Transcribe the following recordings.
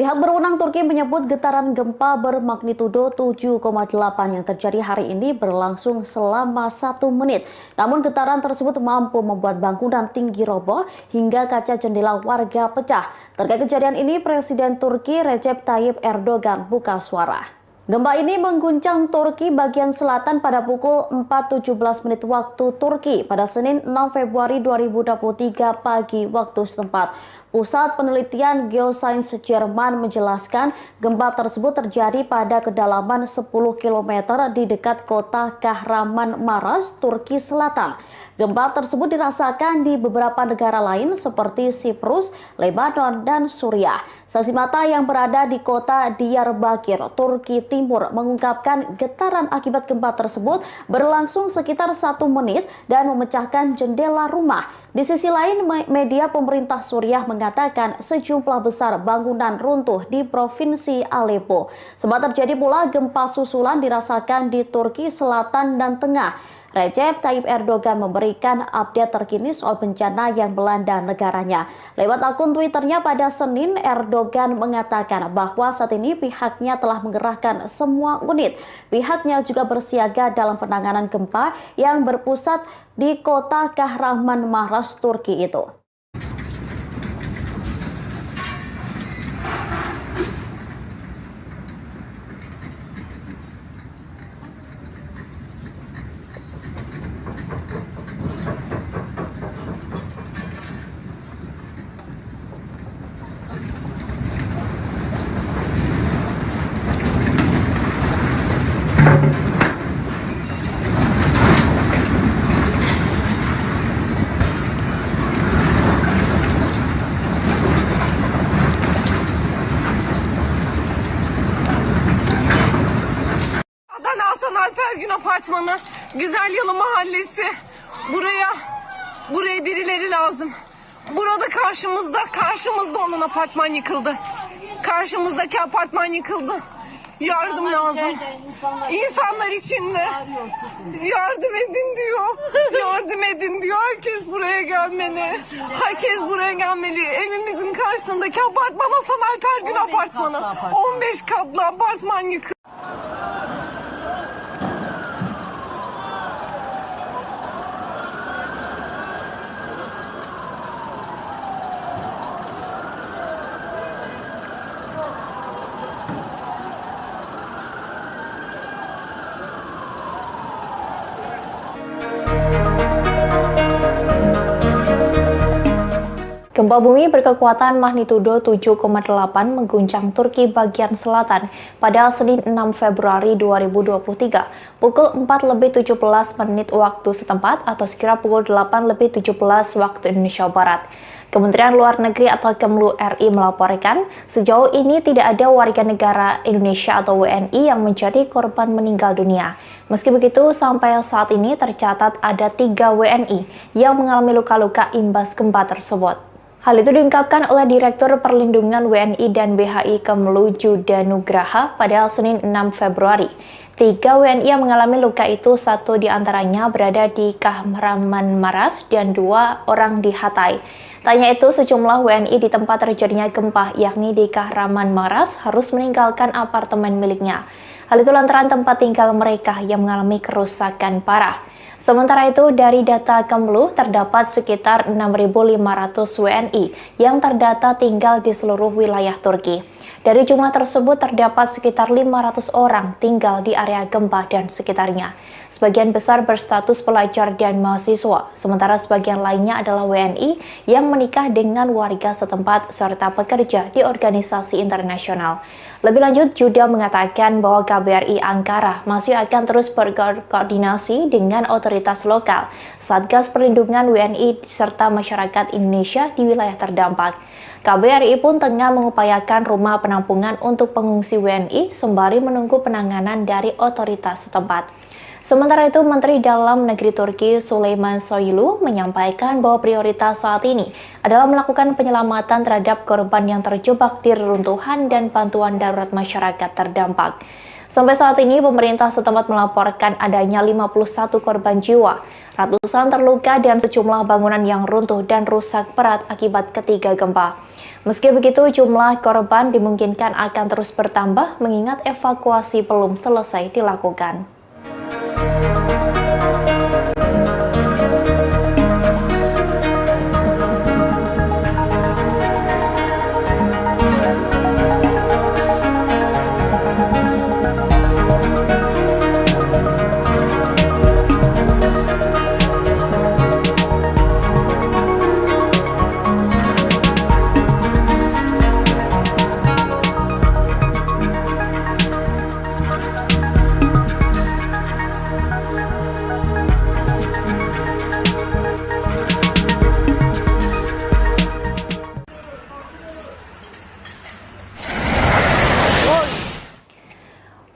Pihak berwenang Turki menyebut getaran gempa bermagnitudo 7,8 yang terjadi hari ini berlangsung selama 1 menit. Namun getaran tersebut mampu membuat bangunan tinggi roboh hingga kaca jendela warga pecah. Terkait kejadian ini, Presiden Turki Recep Tayyip Erdogan buka suara. Gempa ini mengguncang Turki bagian selatan pada pukul 4.17 waktu Turki pada Senin 6 Februari 2023 pagi waktu setempat. Pusat Penelitian Geosains Jerman menjelaskan gempa tersebut terjadi pada kedalaman 10 km di dekat kota Kahramanmaraş, Turki Selatan. Gempa tersebut dirasakan di beberapa negara lain seperti Siprus, Lebanon, dan Suriah. Saksi mata yang berada di kota Diyarbakir, Turki Timur mengungkapkan getaran akibat gempa tersebut berlangsung sekitar 1 menit dan memecahkan jendela rumah. Di sisi lain, media pemerintah Suriah mengatakan sejumlah besar bangunan runtuh di Provinsi Aleppo. Sempat terjadi pula gempa susulan dirasakan di Turki Selatan dan Tengah. Recep Tayyip Erdogan memberikan update terkini soal bencana yang melanda negaranya. Lewat akun Twitternya pada Senin, Erdogan mengatakan bahwa saat ini pihaknya telah mengerahkan semua unit. Pihaknya juga bersiaga dalam penanganan gempa yang berpusat di kota Kahramanmaraş, Turki itu. Hasan Alpergün Apartmanı, Güzel Yalı Mahallesi. Buraya birileri lazım. Burada karşımızda onun apartman yıkıldı. Karşımızdaki apartman yıkıldı. Yardım lazım. İnsanlar içinde. Yardım edin diyor. Yardım edin diyor. Herkes buraya gelmeli. Herkes buraya gelmeli. Evimizin karşısındaki apartman Hasan Alpergün Apartmanı. 15 katlı apartman yıkıldı. Gempa bumi berkekuatan magnitudo 7,8 mengguncang Turki bagian selatan pada Senin 6 Februari 2023 pukul 4.17 waktu setempat atau sekira pukul 8.17 waktu Indonesia Barat. Kementerian Luar Negeri atau Kemlu RI melaporkan sejauh ini tidak ada warga negara Indonesia atau WNI yang menjadi korban meninggal dunia. Meski begitu, sampai saat ini tercatat ada 3 WNI yang mengalami luka-luka imbas gempa tersebut. Hal itu diungkapkan oleh Direktur Perlindungan WNI dan BHI Kemlu Juda Nugraha pada Senin 6 Februari. 3 WNI yang mengalami luka itu, 1 diantaranya berada di Kahramanmaraş dan 2 orang di Hatay. Tanya itu, sejumlah WNI di tempat terjadinya gempa, yakni di Kahramanmaraş, harus meninggalkan apartemen miliknya. Hal itu lantaran tempat tinggal mereka yang mengalami kerusakan parah. Sementara itu, dari data Kemlu, terdapat sekitar 6.500 WNI yang terdata tinggal di seluruh wilayah Turki. Dari jumlah tersebut, terdapat sekitar 500 orang tinggal di area gempa dan sekitarnya. Sebagian besar berstatus pelajar dan mahasiswa, sementara sebagian lainnya adalah WNI yang menikah dengan warga setempat serta pekerja di organisasi internasional. Lebih lanjut, Juda mengatakan bahwa KBRI Ankara masih akan terus berkoordinasi dengan otoritas lokal, Satgas Perlindungan WNI, serta masyarakat Indonesia di wilayah terdampak. KBRI pun tengah mengupayakan rumah penampungan untuk pengungsi WNI sembari menunggu penanganan dari otoritas setempat. Sementara itu, Menteri Dalam Negeri Turki Süleyman Soylu menyampaikan bahwa prioritas saat ini adalah melakukan penyelamatan terhadap korban yang terjebak di reruntuhan dan bantuan darurat masyarakat terdampak. Sampai saat ini, pemerintah setempat melaporkan adanya 51 korban jiwa, ratusan terluka, dan sejumlah bangunan yang runtuh dan rusak berat akibat ketiga gempa. Meski begitu, jumlah korban dimungkinkan akan terus bertambah mengingat evakuasi belum selesai dilakukan.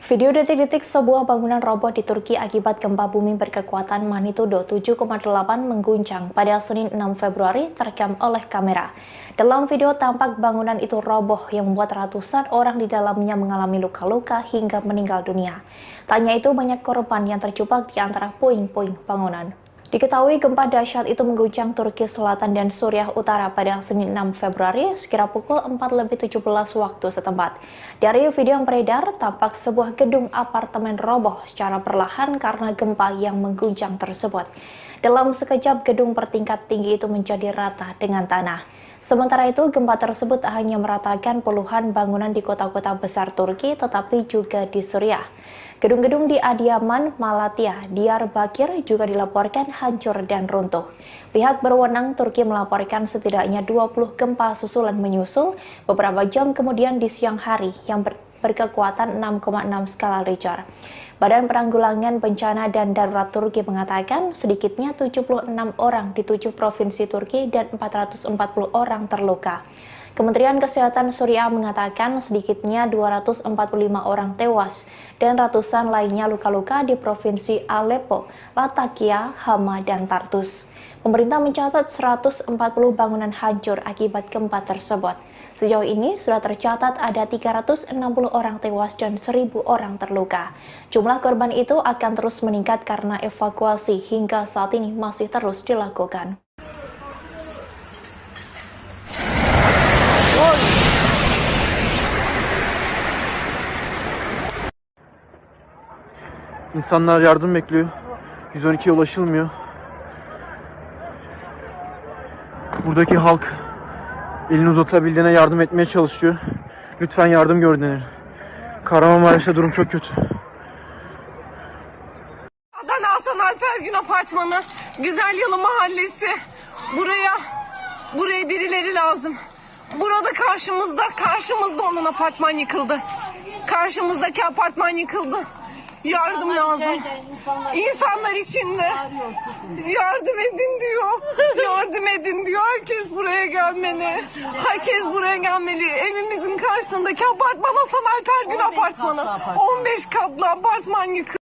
Video detik-detik sebuah bangunan roboh di Turki akibat gempa bumi berkekuatan magnitudo 7,8 mengguncang pada Senin 6 Februari terekam oleh kamera. Dalam video tampak bangunan itu roboh yang membuat ratusan orang di dalamnya mengalami luka-luka hingga meninggal dunia. Tak hanya itu, banyak korban yang terjebak di antara puing-puing bangunan. Diketahui gempa dahsyat itu mengguncang Turki Selatan dan Suriah Utara pada Senin 6 Februari sekira pukul 4:17 waktu setempat. Dari video yang beredar, tampak sebuah gedung apartemen roboh secara perlahan karena gempa yang mengguncang tersebut. Dalam sekejap, gedung bertingkat tinggi itu menjadi rata dengan tanah. Sementara itu, gempa tersebut tak hanya meratakan puluhan bangunan di kota-kota besar Turki, tetapi juga di Suriah. Gedung-gedung di Adiyaman, Malatya, Diyarbakir juga dilaporkan hancur dan runtuh. Pihak berwenang Turki melaporkan setidaknya 20 gempa susulan menyusul beberapa jam kemudian di siang hari yang berkekuatan 6,6 skala Richter. Badan Penanggulangan Bencana dan Darurat Turki mengatakan sedikitnya 76 orang di 7 provinsi Turki dan 440 orang terluka. Kementerian Kesehatan Suriah mengatakan sedikitnya 245 orang tewas dan ratusan lainnya luka-luka di provinsi Aleppo, Latakia, Hama, dan Tartus. Pemerintah mencatat 140 bangunan hancur akibat gempa tersebut. Sejauh ini sudah tercatat ada 360 orang tewas dan 1.000 orang terluka. Jumlah korban itu akan terus meningkat karena evakuasi hingga saat ini masih terus dilakukan. İnsanlar yardım bekliyor. 112'ye ulaşılmıyor. Buradaki halk elini uzatabildiğine yardım etmeye çalışıyor. Lütfen yardım gönderin. Kahramanmaraş'ta durum çok kötü. Adana Hasan Alper Gün Apartmanı, Güzel Yalı Mahallesi. Buraya birileri lazım. Burada karşımızda onun apartman yıkıldı. Karşımızdaki apartman yıkıldı. Yardım lazım. İnsanlar içinde. Yardım edin diyor. Yardım edin diyor. Herkes buraya gelmeli. Herkes buraya gelmeli. Evimizin karşısındaki apartman Hasan Alper Gün Apartmanı. 15 katlı apartman yıkıldı.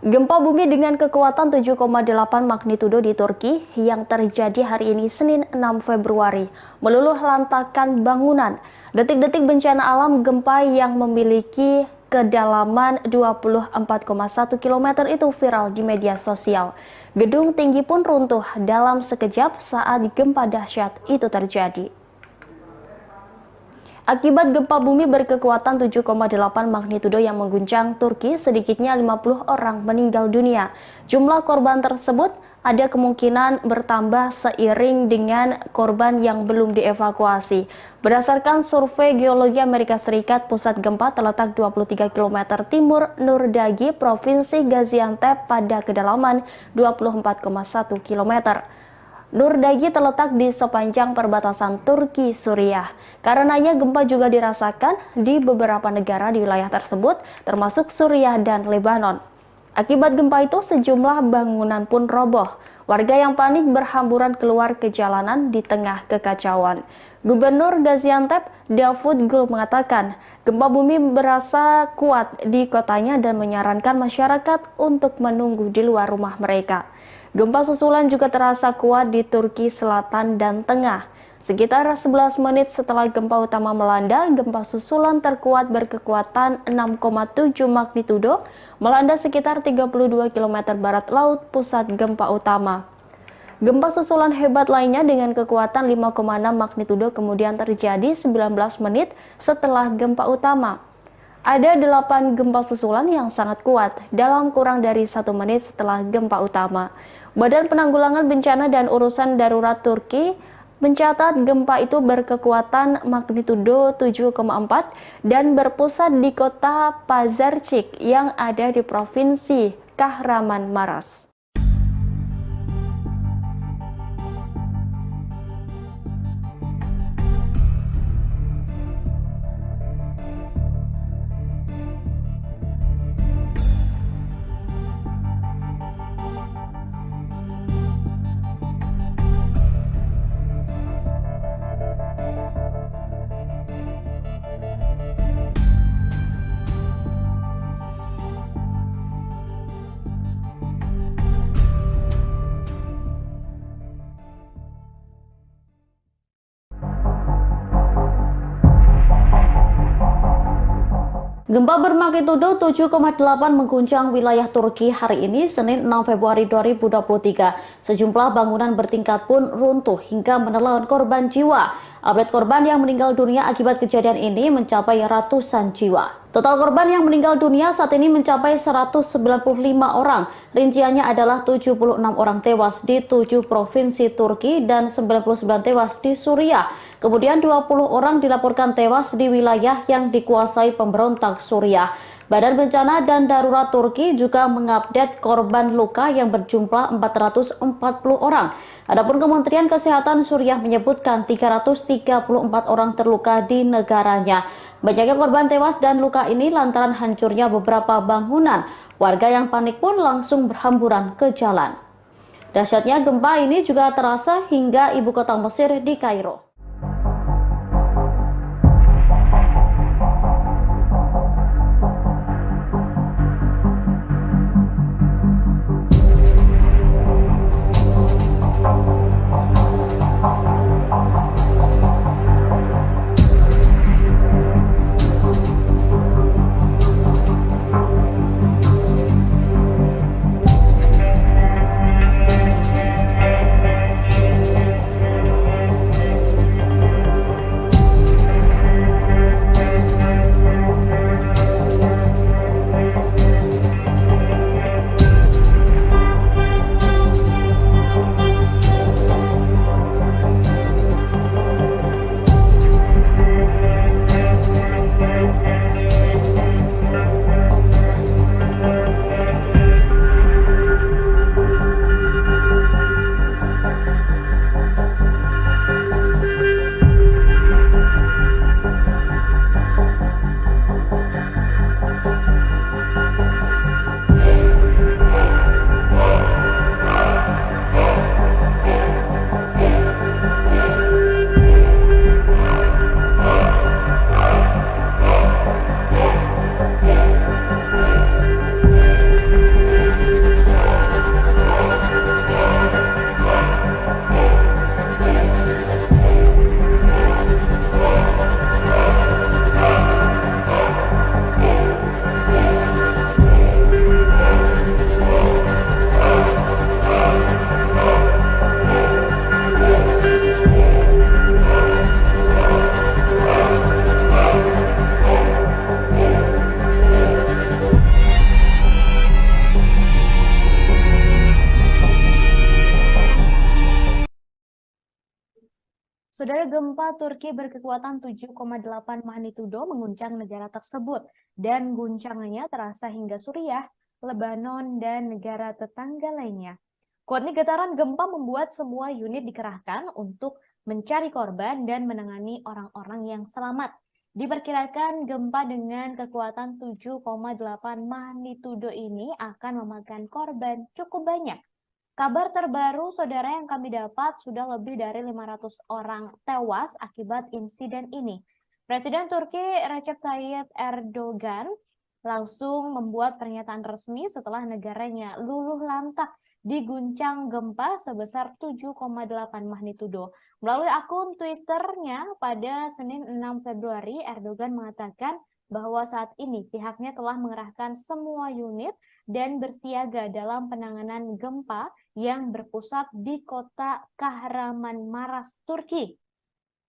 Gempa bumi dengan kekuatan 7,8 magnitudo di Turki yang terjadi hari ini Senin 6 Februari meluluh lantakan bangunan. Detik-detik bencana alam gempa yang memiliki kedalaman 24,1 km itu viral di media sosial. Gedung tinggi pun runtuh dalam sekejap saat gempa dahsyat itu terjadi. Akibat gempa bumi berkekuatan 7,8 magnitudo yang mengguncang Turki, sedikitnya 50 orang meninggal dunia. Jumlah korban tersebut ada kemungkinan bertambah seiring dengan korban yang belum dievakuasi. Berdasarkan survei Geologi Amerika Serikat, pusat gempa terletak 23 km timur Nurdagi, Provinsi Gaziantep pada kedalaman 24,1 km. Nurdagi terletak di sepanjang perbatasan Turki-Suriah. Karenanya gempa juga dirasakan di beberapa negara di wilayah tersebut, termasuk Suriah dan Lebanon. Akibat gempa itu sejumlah bangunan pun roboh. Warga yang panik berhamburan keluar ke jalanan di tengah kekacauan. Gubernur Gaziantep, Daud Gul mengatakan, gempa bumi berasa kuat di kotanya dan menyarankan masyarakat untuk menunggu di luar rumah mereka. Gempa susulan juga terasa kuat di Turki Selatan dan Tengah. Sekitar 11 menit setelah gempa utama melanda, gempa susulan terkuat berkekuatan 6,7 magnitudo melanda sekitar 32 km barat laut pusat gempa utama. Gempa susulan hebat lainnya dengan kekuatan 5,6 magnitudo kemudian terjadi 19 menit setelah gempa utama. Ada 8 gempa susulan yang sangat kuat dalam kurang dari 1 menit setelah gempa utama. Badan Penanggulangan Bencana dan Urusan Darurat Turki mencatat gempa itu berkekuatan magnitudo 7,4 dan berpusat di kota Pazarcik yang ada di Provinsi Kahramanmaras. Gempa bermagnitudo 7,8 mengguncang wilayah Turki hari ini, Senin 6 Februari 2023. Sejumlah bangunan bertingkat pun runtuh hingga menelan korban jiwa. Update korban yang meninggal dunia akibat kejadian ini mencapai ratusan jiwa. Total korban yang meninggal dunia saat ini mencapai 195 orang. Rinciannya adalah 76 orang tewas di 7 provinsi Turki dan 99 tewas di Suriah. Kemudian 20 orang dilaporkan tewas di wilayah yang dikuasai pemberontak Suriah. Badan Bencana dan Darurat Turki juga mengupdate korban luka yang berjumlah 440 orang. Adapun Kementerian Kesehatan Suriah menyebutkan 334 orang terluka di negaranya. Banyaknya korban tewas dan luka ini lantaran hancurnya beberapa bangunan. Warga yang panik pun langsung berhamburan ke jalan. Dahsyatnya gempa ini juga terasa hingga ibu kota Mesir di Kairo. Saudara, gempa Turki berkekuatan 7,8 magnitudo mengguncang negara tersebut dan guncangannya terasa hingga Suriah, Lebanon, dan negara tetangga lainnya. Kuatnya getaran gempa membuat semua unit dikerahkan untuk mencari korban dan menangani orang-orang yang selamat. Diperkirakan gempa dengan kekuatan 7,8 magnitudo ini akan memakan korban cukup banyak. Kabar terbaru, saudara, yang kami dapat sudah lebih dari 500 orang tewas akibat insiden ini. Presiden Turki Recep Tayyip Erdogan langsung membuat pernyataan resmi setelah negaranya luluh lantak diguncang gempa sebesar 7,8 magnitudo. Melalui akun Twitternya pada Senin 6 Februari, Erdogan mengatakan bahwa saat ini pihaknya telah mengerahkan semua unit dan bersiaga dalam penanganan gempa yang berpusat di kota Kahramanmaras, Turki.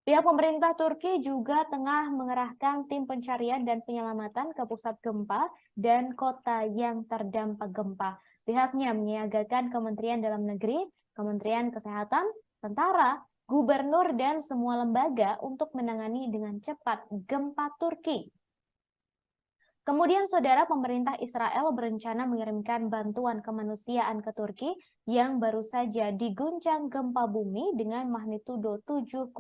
Pihak pemerintah Turki juga tengah mengerahkan tim pencarian dan penyelamatan ke pusat gempa dan kota yang terdampak gempa. Pihaknya menyiagakan Kementerian Dalam Negeri, Kementerian Kesehatan, tentara, gubernur, dan semua lembaga untuk menangani dengan cepat gempa Turki. Kemudian, saudara, pemerintah Israel berencana mengirimkan bantuan kemanusiaan ke Turki yang baru saja diguncang gempa bumi dengan magnitudo 7,8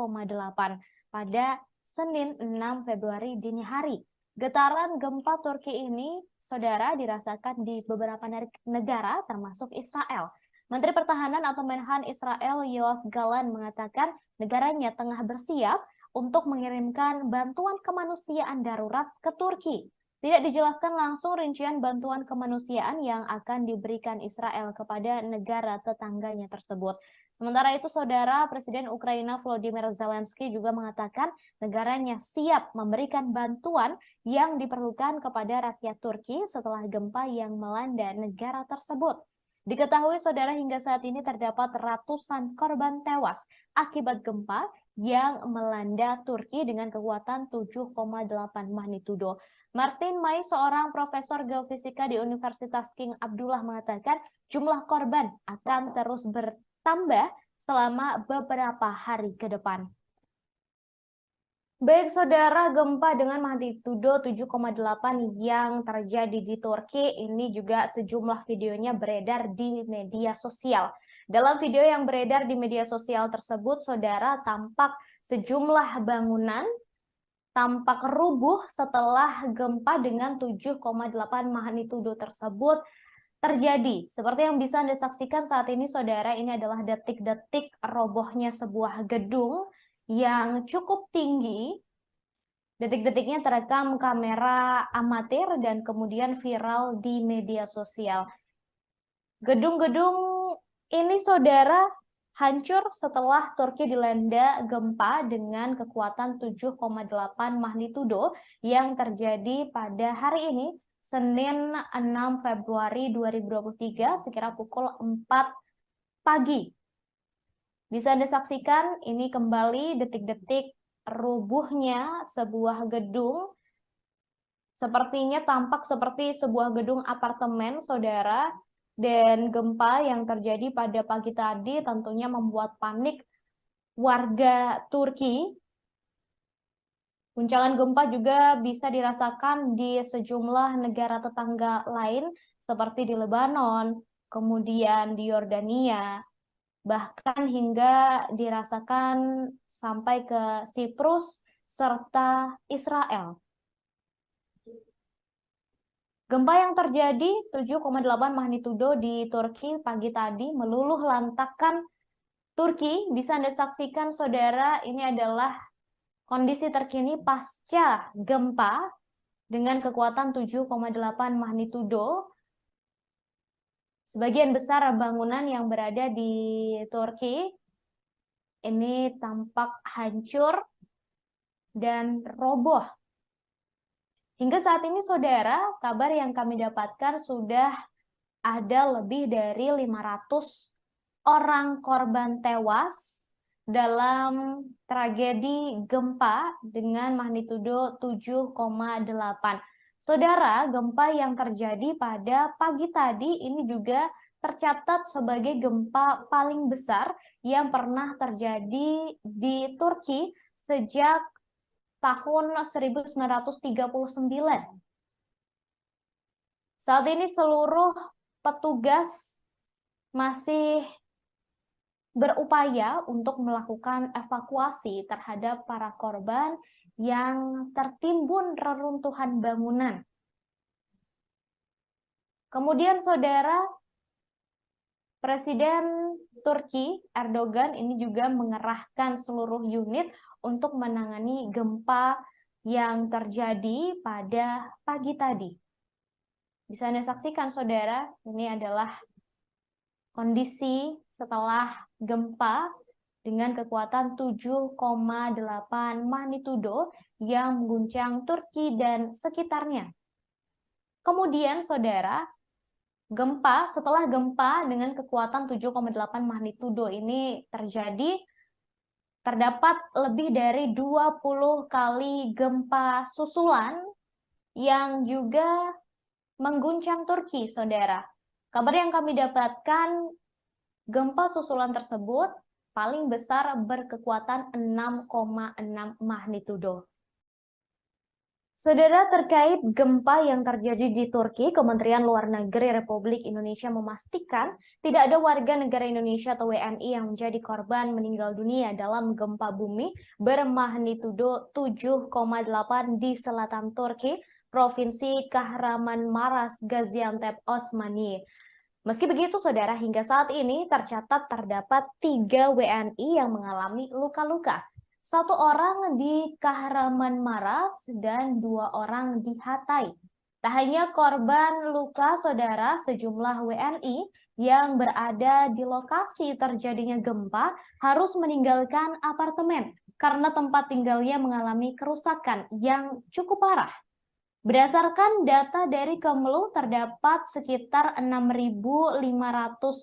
pada Senin 6 Februari dini hari. Getaran gempa Turki ini, saudara, dirasakan di beberapa negara termasuk Israel. Menteri Pertahanan atau Menhan Israel Yoav Gallant mengatakan negaranya tengah bersiap untuk mengirimkan bantuan kemanusiaan darurat ke Turki. Tidak dijelaskan langsung rincian bantuan kemanusiaan yang akan diberikan Israel kepada negara tetangganya tersebut. Sementara itu, saudara, Presiden Ukraina Volodymyr Zelensky juga mengatakan negaranya siap memberikan bantuan yang diperlukan kepada rakyat Turki setelah gempa yang melanda negara tersebut. Diketahui, saudara, hingga saat ini terdapat ratusan korban tewas akibat gempa yang melanda Turki dengan kekuatan 7,8 magnitudo. Martin Mai, seorang profesor geofisika di Universitas King Abdullah, mengatakan jumlah korban akan terus bertambah selama beberapa hari ke depan. Baik, saudara, gempa dengan magnitudo 7,8 yang terjadi di Turki ini juga sejumlah videonya beredar di media sosial. Dalam video yang beredar di media sosial tersebut, saudara, tampak sejumlah bangunan tampak rubuh setelah gempa dengan 7,8 magnitudo tersebut terjadi. Seperti yang bisa Anda saksikan saat ini, saudara, ini adalah detik-detik robohnya sebuah gedung yang cukup tinggi. Detik-detiknya terekam kamera amatir dan kemudian viral di media sosial. Gedung-gedung ini, saudara, hancur setelah Turki dilanda gempa dengan kekuatan 7,8 magnitudo yang terjadi pada hari ini, Senin 6 Februari 2023, sekira pukul 4 pagi. Bisa Anda saksikan ini kembali detik-detik rubuhnya sebuah gedung. Sepertinya tampak seperti sebuah gedung apartemen, saudara. Dan gempa yang terjadi pada pagi tadi tentunya membuat panik warga Turki. Guncangan gempa juga bisa dirasakan di sejumlah negara tetangga lain seperti di Lebanon, kemudian di Yordania, bahkan hingga dirasakan sampai ke Siprus serta Israel. Gempa yang terjadi 7,8 magnitudo di Turki pagi tadi meluluh lantakkan Turki. Bisa Anda saksikan, saudara, ini adalah kondisi terkini pasca gempa dengan kekuatan 7,8 magnitudo. Sebagian besar bangunan yang berada di Turki ini tampak hancur dan roboh. Hingga saat ini, saudara, kabar yang kami dapatkan sudah ada lebih dari 500 orang korban tewas dalam tragedi gempa dengan magnitudo 7,8. Saudara, gempa yang terjadi pada pagi tadi ini juga tercatat sebagai gempa paling besar yang pernah terjadi di Turki sejak tahun 1939. Saat ini seluruh petugas masih berupaya untuk melakukan evakuasi terhadap para korban yang tertimbun reruntuhan bangunan. Kemudian saudara, Presiden Turki Erdogan ini juga mengerahkan seluruh unit untuk menangani gempa yang terjadi pada pagi tadi. Bisa Anda saksikan saudara, ini adalah kondisi setelah gempa dengan kekuatan 7,8 magnitudo yang mengguncang Turki dan sekitarnya. Kemudian saudara, setelah gempa dengan kekuatan 7,8 magnitudo ini terjadi, terdapat lebih dari 20 kali gempa susulan yang juga mengguncang Turki, saudara. Kabar yang kami dapatkan, gempa susulan tersebut paling besar berkekuatan 6,6 magnitudo. Saudara, terkait gempa yang terjadi di Turki, Kementerian Luar Negeri Republik Indonesia memastikan tidak ada warga negara Indonesia atau WNI yang menjadi korban meninggal dunia dalam gempa bumi bermagnitudo 7,8 di selatan Turki, Provinsi Kahramanmaras, Gaziantep, Osmaniye. Meski begitu, saudara, hingga saat ini tercatat terdapat 3 WNI yang mengalami luka-luka. 1 orang di Kahramanmaras dan 2 orang di Hatay. Tak hanya korban luka, saudara, sejumlah WNI yang berada di lokasi terjadinya gempa harus meninggalkan apartemen karena tempat tinggalnya mengalami kerusakan yang cukup parah. Berdasarkan data dari Kemlu, terdapat sekitar 6.500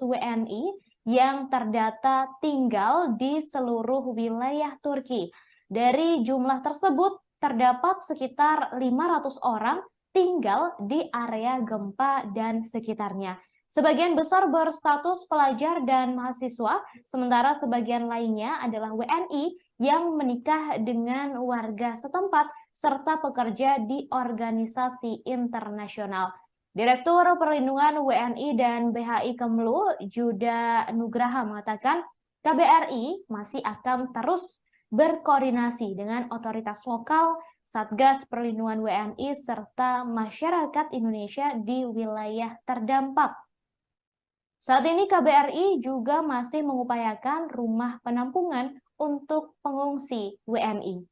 WNI yang terdata tinggal di seluruh wilayah Turki. Dari jumlah tersebut, terdapat sekitar 500 orang tinggal di area gempa dan sekitarnya. Sebagian besar berstatus pelajar dan mahasiswa, sementara sebagian lainnya adalah WNI yang menikah dengan warga setempat serta pekerja di organisasi internasional. Direktur Perlindungan WNI dan BHI Kemlu, Juda Nugraha, mengatakan KBRI masih akan terus berkoordinasi dengan otoritas lokal, Satgas Perlindungan WNI, serta masyarakat Indonesia di wilayah terdampak. Saat ini KBRI juga masih mengupayakan rumah penampungan untuk pengungsi WNI.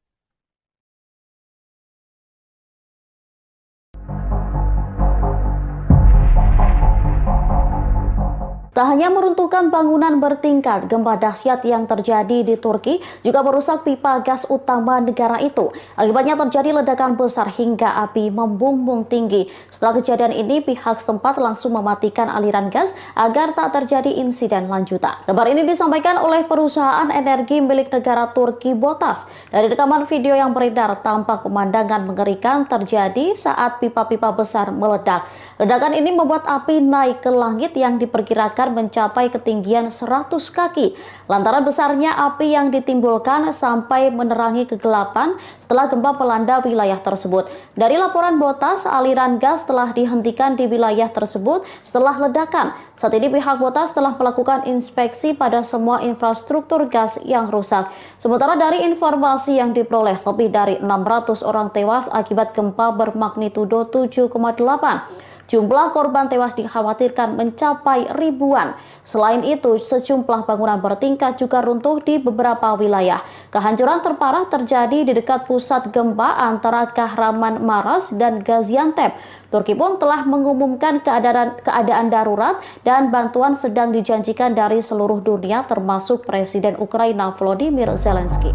Tak hanya meruntuhkan bangunan bertingkat, gempa dahsyat yang terjadi di Turki juga merusak pipa gas utama negara itu. Akibatnya terjadi ledakan besar hingga api membumbung tinggi. Setelah kejadian ini, pihak setempat langsung mematikan aliran gas agar tak terjadi insiden lanjutan. Kabar ini disampaikan oleh perusahaan energi milik negara Turki Botas. Dari rekaman video yang beredar, tampak pemandangan mengerikan terjadi saat pipa-pipa besar meledak. Ledakan ini membuat api naik ke langit yang diperkirakan mencapai ketinggian 100 kaki. Lantaran besarnya api yang ditimbulkan sampai menerangi kegelapan setelah gempa melanda wilayah tersebut. Dari laporan Botas, aliran gas telah dihentikan di wilayah tersebut setelah ledakan. Saat ini pihak Botas telah melakukan inspeksi pada semua infrastruktur gas yang rusak. Sementara dari informasi yang diperoleh, lebih dari 600 orang tewas akibat gempa bermagnitudo 7,8. Jumlah korban tewas dikhawatirkan mencapai ribuan. Selain itu, sejumlah bangunan bertingkat juga runtuh di beberapa wilayah. Kehancuran terparah terjadi di dekat pusat gempa antara Kahramanmaras dan Gaziantep. Turki pun telah mengumumkan keadaan darurat dan bantuan sedang dijanjikan dari seluruh dunia, termasuk Presiden Ukraina Volodymyr Zelensky.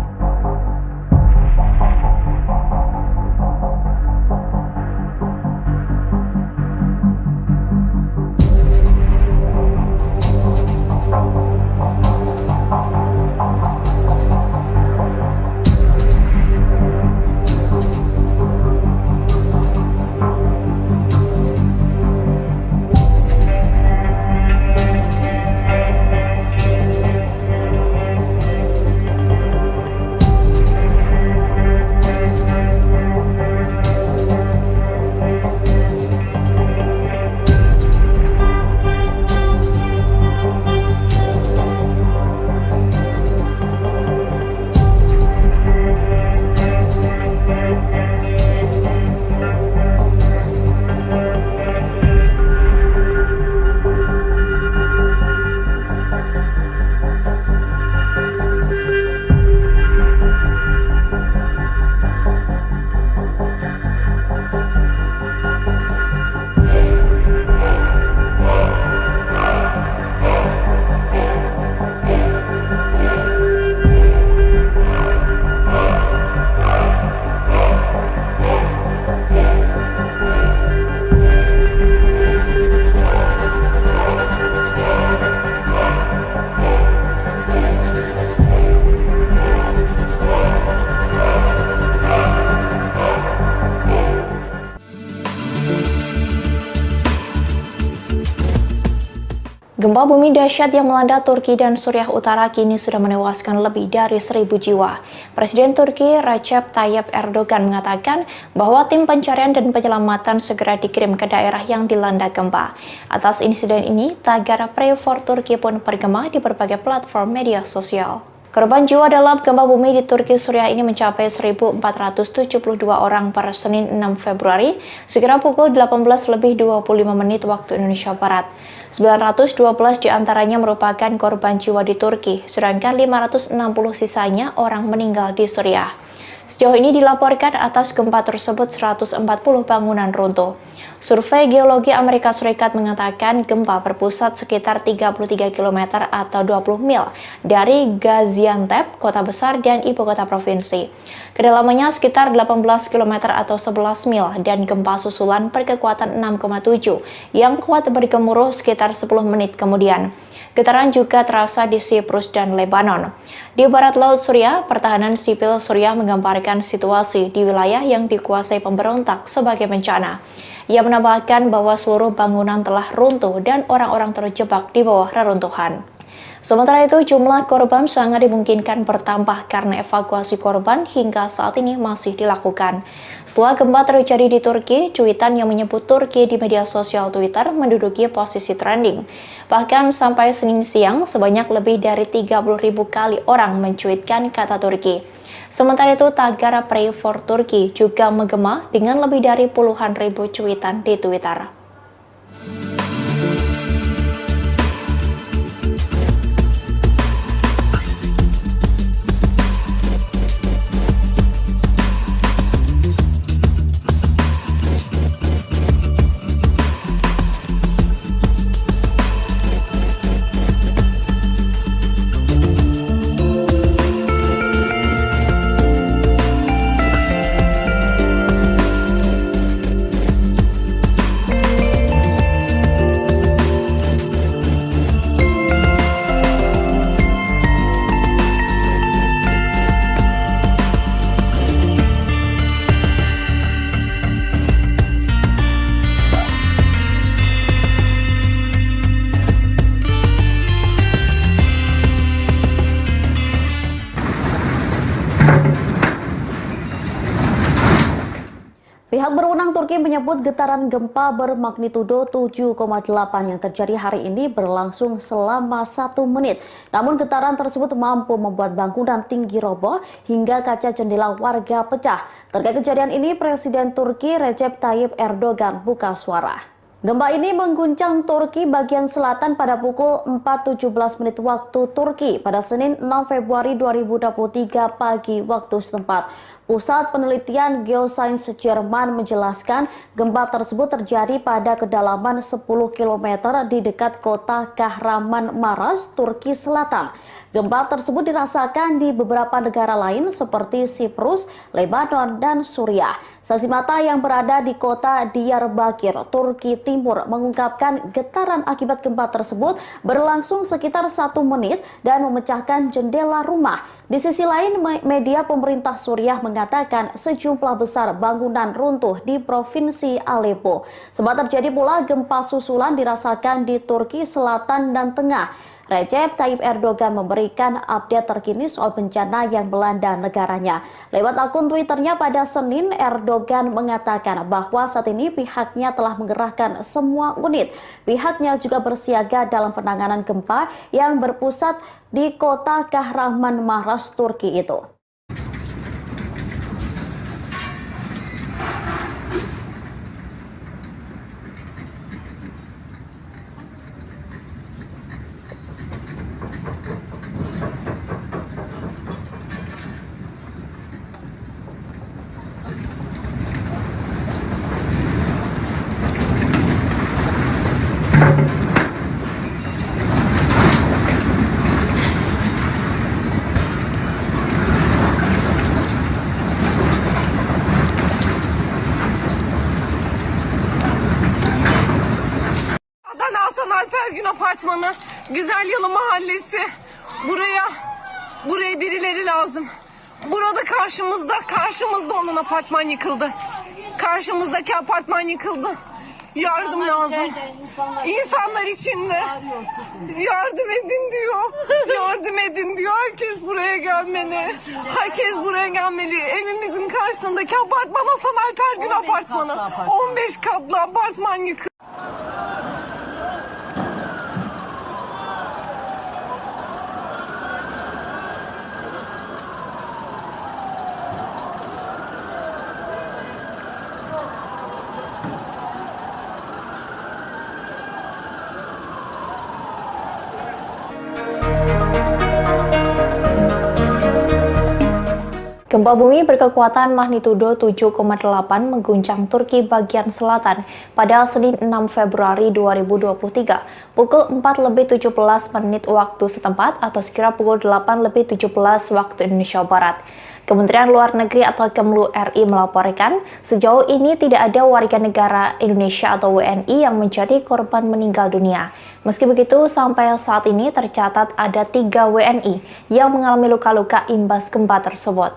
Gempa bumi dahsyat yang melanda Turki dan Suriah Utara kini sudah menewaskan lebih dari 1.000 jiwa. Presiden Turki Recep Tayyip Erdogan mengatakan bahwa tim pencarian dan penyelamatan segera dikirim ke daerah yang dilanda gempa. Atas insiden ini, tagar Pray for Turkey pun bergema di berbagai platform media sosial. Korban jiwa dalam gempa bumi di Turki Suriah ini mencapai 1.472 orang pada Senin 6 Februari, sekira pukul 18.25 waktu Indonesia Barat. 912 diantaranya merupakan korban jiwa di Turki, sedangkan 560 sisanya orang meninggal di Suriah. Sejauh ini dilaporkan atas gempa tersebut 140 bangunan runtuh. Survei Geologi Amerika Serikat mengatakan gempa berpusat sekitar 33 km atau 20 mil dari Gaziantep, kota besar dan ibu kota provinsi. Kedalamannya sekitar 18 km atau 11 mil dan gempa susulan berkekuatan 6,7 yang kuat bergemuruh sekitar 10 menit kemudian. Getaran juga terasa di Siprus dan Lebanon. Di barat laut Suriah, pertahanan sipil Suriah menggambarkan situasi di wilayah yang dikuasai pemberontak sebagai bencana. Ia menambahkan bahwa seluruh bangunan telah runtuh dan orang-orang terjebak di bawah reruntuhan. Sementara itu, jumlah korban sangat dimungkinkan bertambah karena evakuasi korban hingga saat ini masih dilakukan. Setelah gempa terjadi di Turki, cuitan yang menyebut Turki di media sosial Twitter menduduki posisi trending. Bahkan sampai Senin siang, sebanyak lebih dari 30.000 kali orang mencuitkan kata Turki. Sementara itu, tagar Pray for Turkey juga menggema dengan lebih dari puluhan ribu cuitan di Twitter. Pihak berwenang Turki menyebut getaran gempa bermagnitudo 7,8 yang terjadi hari ini berlangsung selama 1 menit. Namun getaran tersebut mampu membuat bangunan tinggi roboh hingga kaca jendela warga pecah. Terkait kejadian ini, Presiden Turki Recep Tayyip Erdogan buka suara. Gempa ini mengguncang Turki bagian selatan pada pukul 4.17 waktu Turki pada Senin 6 Februari 2023 pagi waktu setempat. Pusat Penelitian Geosains Jerman menjelaskan gempa tersebut terjadi pada kedalaman 10 km di dekat kota Kahramanmaraş, Turki Selatan. Gempa tersebut dirasakan di beberapa negara lain seperti Siprus, Lebanon, dan Suriah. Saksi mata yang berada di kota Diyarbakir, Turki Timur mengungkapkan getaran akibat gempa tersebut berlangsung sekitar 1 menit dan memecahkan jendela rumah. Di sisi lain, media pemerintah Suriah mengatakan sejumlah besar bangunan runtuh di Provinsi Aleppo. Sempat terjadi pula gempa susulan dirasakan di Turki Selatan dan Tengah. Recep Tayyip Erdogan memberikan update terkini soal bencana yang melanda negaranya. Lewat akun Twitternya pada Senin, Erdogan mengatakan bahwa saat ini pihaknya telah mengerahkan semua unit. Pihaknya juga bersiaga dalam penanganan gempa yang berpusat di kota Kahramanmaraş, Turki itu. Alpergün Apartmanı, Güzel Yalı Mahallesi. Buraya birileri lazım. Burada karşımızda onun apartman yıkıldı. Karşımızdaki apartman yıkıldı. Yardım lazım. İnsanlar içinde. Yardım edin diyor. Yardım edin diyor. Herkes buraya gelmeli. Herkes buraya gelmeli. Evimizin karşısındaki apartman Hasan Alper Gün apartmanı. 15 katlı apartman yıkıldı. Gempa bumi berkekuatan magnitudo 7,8 mengguncang Turki bagian selatan pada Senin 6 Februari 2023 pukul 4:17 waktu setempat atau sekira pukul 8:17 waktu Indonesia Barat. Kementerian Luar Negeri atau Kemlu RI melaporkan sejauh ini tidak ada warga negara Indonesia atau WNI yang menjadi korban meninggal dunia. Meski begitu, sampai saat ini tercatat ada 3 WNI yang mengalami luka-luka imbas gempa tersebut.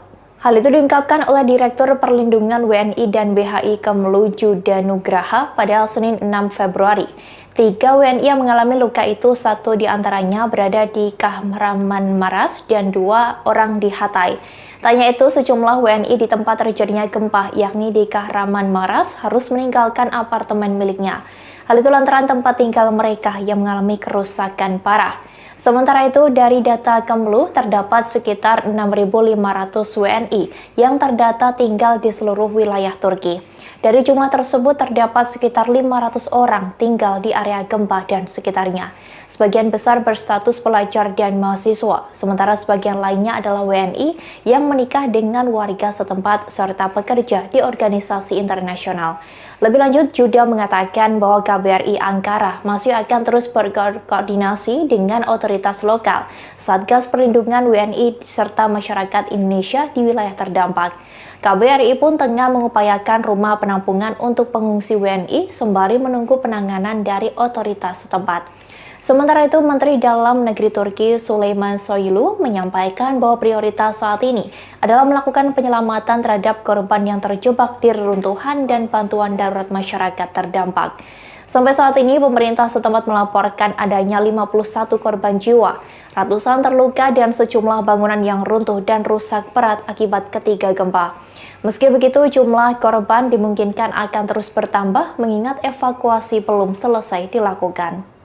Hal itu diungkapkan oleh Direktur Perlindungan WNI dan BHI Kemlu Juda Nugraha pada Senin 6 Februari. 3 WNI yang mengalami luka itu, 1 diantaranya berada di Kahramanmaras dan 2 orang di Hatay. Tanya itu, sejumlah WNI di tempat terjadinya gempa, yakni di Kahramanmaras, harus meninggalkan apartemen miliknya. Hal itu lantaran tempat tinggal mereka yang mengalami kerusakan parah. Sementara itu, dari data Kemlu, terdapat sekitar 6.500 WNI yang terdata tinggal di seluruh wilayah Turki. Dari jumlah tersebut, terdapat sekitar 500 orang tinggal di area gempa dan sekitarnya. Sebagian besar berstatus pelajar dan mahasiswa, sementara sebagian lainnya adalah WNI yang menikah dengan warga setempat serta pekerja di organisasi internasional. Lebih lanjut, Juda mengatakan bahwa KBRI Ankara masih akan terus berkoordinasi dengan otoritas lokal, Satgas Perlindungan WNI, serta masyarakat Indonesia di wilayah terdampak. KBRI pun tengah mengupayakan rumah penampungan untuk pengungsi WNI sembari menunggu penanganan dari otoritas setempat. Sementara itu, Menteri Dalam Negeri Turki Süleyman Soylu menyampaikan bahwa prioritas saat ini adalah melakukan penyelamatan terhadap korban yang terjebak di reruntuhan dan bantuan darurat masyarakat terdampak. Sampai saat ini, pemerintah setempat melaporkan adanya 51 korban jiwa, ratusan terluka, dan sejumlah bangunan yang runtuh dan rusak berat akibat ketiga gempa. Meski begitu, jumlah korban dimungkinkan akan terus bertambah mengingat evakuasi belum selesai dilakukan.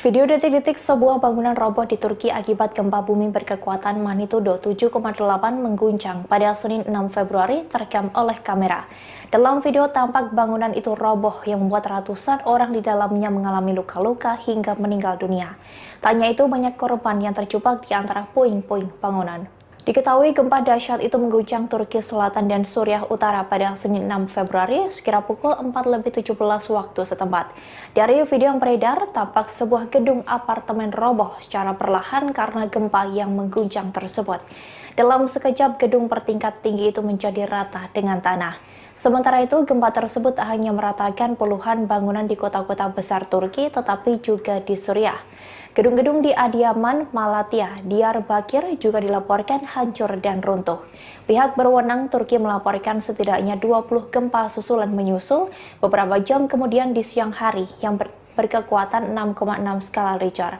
Video detik-detik sebuah bangunan roboh di Turki akibat gempa bumi berkekuatan magnitudo 7,8 mengguncang pada Senin 6 Februari terekam oleh kamera. Dalam video tampak bangunan itu roboh yang membuat ratusan orang di dalamnya mengalami luka-luka hingga meninggal dunia. Tanya itu banyak korban yang terjebak di antara puing-puing bangunan. Diketahui gempa dahsyat itu mengguncang Turki Selatan dan Suriah Utara pada Senin 6 Februari sekira pukul 4:17 waktu setempat. Dari video yang beredar, tampak sebuah gedung apartemen roboh secara perlahan karena gempa yang mengguncang tersebut. Dalam sekejap, gedung bertingkat tinggi itu menjadi rata dengan tanah. Sementara itu, gempa tersebut hanya meratakan puluhan bangunan di kota-kota besar Turki, tetapi juga di Suriah. Gedung-gedung di Adiyaman, Malatya, Diyarbakir juga dilaporkan hancur dan runtuh. Pihak berwenang Turki melaporkan setidaknya 20 gempa susulan menyusul beberapa jam kemudian di siang hari yang berkekuatan 6,6 skala Richter.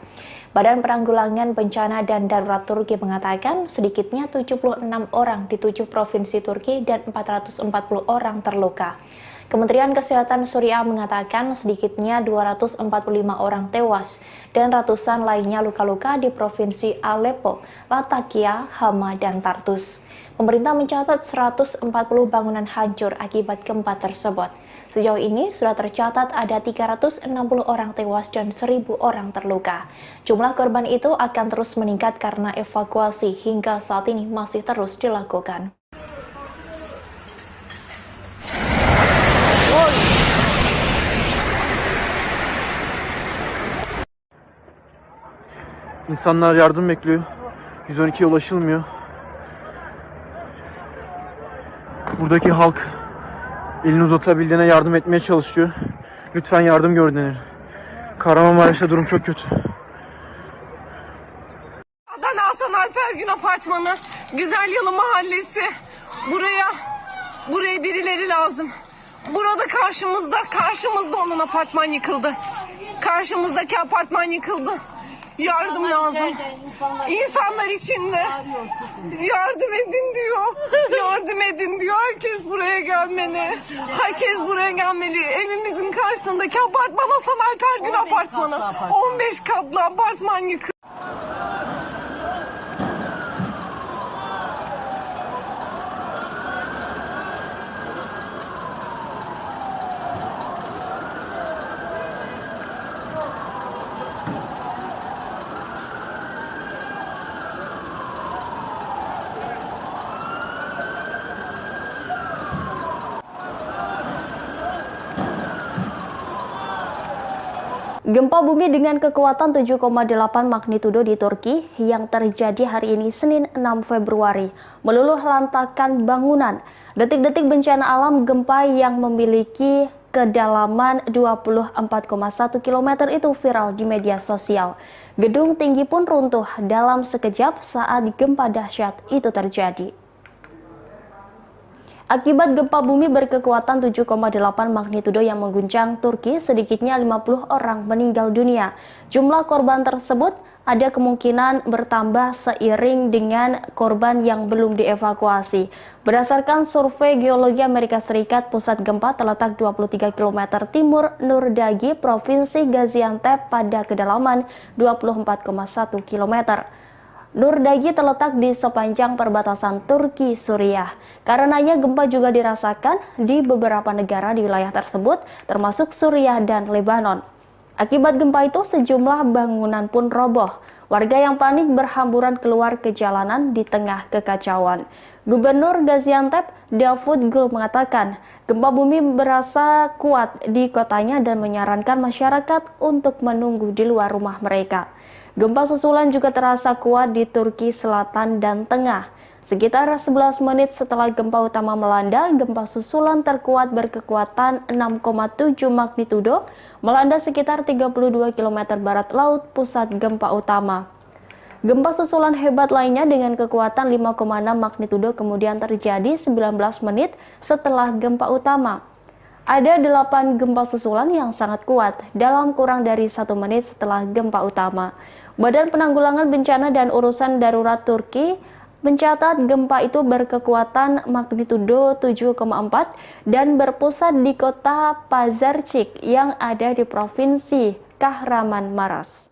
Badan Penanggulangan Bencana dan Darurat Turki mengatakan sedikitnya 76 orang di 7 provinsi Turki dan 440 orang terluka. Kementerian Kesehatan Suriah mengatakan sedikitnya 245 orang tewas dan ratusan lainnya luka-luka di Provinsi Aleppo, Latakia, Hama, dan Tartus. Pemerintah mencatat 140 bangunan hancur akibat gempa tersebut. Sejauh ini sudah tercatat ada 360 orang tewas dan 1.000 orang terluka. Jumlah korban itu akan terus meningkat karena evakuasi hingga saat ini masih terus dilakukan. İnsanlar yardım bekliyor. 112'ye ulaşılmıyor. Buradaki halk elini uzatabildiğine yardım etmeye çalışıyor. Lütfen yardım gönderin. Kahramanmaraş'ta durum çok kötü. Adana Hasan Alper Gün Apartmanı, Güzel Yalı Mahallesi. Buraya birileri lazım. Burada karşımızda onun apartman yıkıldı. Karşımızdaki apartman yıkıldı. Yardım lazım. İnsanlar içinde. Yardım edin diyor. Yardım edin diyor. Herkes buraya gelmeli. Herkes buraya gelmeli. Evimizin karşısındaki apartman Hasan Alper Gün Apartmanı. 15 katlı apartman yıkıldı. Gempa bumi dengan kekuatan 7,8 magnitudo di Turki yang terjadi hari ini Senin 6 Februari meluluh lantakan bangunan. Detik-detik bencana alam gempa yang memiliki kedalaman 24,1 km itu viral di media sosial. Gedung tinggi pun runtuh dalam sekejap saat gempa dahsyat itu terjadi. Akibat gempa bumi berkekuatan 7,8 magnitudo yang mengguncang Turki, sedikitnya 50 orang meninggal dunia. Jumlah korban tersebut ada kemungkinan bertambah seiring dengan korban yang belum dievakuasi. Berdasarkan survei Geologi Amerika Serikat, pusat gempa terletak 23 km timur Nurdagi, Provinsi Gaziantep pada kedalaman 24,1 km. Nurdagi terletak di sepanjang perbatasan Turki-Suriah. Karenanya gempa juga dirasakan di beberapa negara di wilayah tersebut, termasuk Suriah dan Lebanon. Akibat gempa itu sejumlah bangunan pun roboh. Warga yang panik berhamburan keluar ke jalanan di tengah kekacauan. Gubernur Gaziantep, Davud Gul mengatakan, gempa bumi berasa kuat di kotanya dan menyarankan masyarakat untuk menunggu di luar rumah mereka. Gempa susulan juga terasa kuat di Turki Selatan dan Tengah. Sekitar 11 menit setelah gempa utama melanda, gempa susulan terkuat berkekuatan 6,7 magnitudo melanda sekitar 32 km barat laut pusat gempa utama. Gempa susulan hebat lainnya dengan kekuatan 5,6 magnitudo kemudian terjadi 19 menit setelah gempa utama. Ada 8 gempa susulan yang sangat kuat dalam kurang dari 1 menit setelah gempa utama. Badan Penanggulangan Bencana dan Urusan Darurat Turki mencatat gempa itu berkekuatan magnitudo 7,4 dan berpusat di kota Pazarcik yang ada di Provinsi Kahramanmaraş.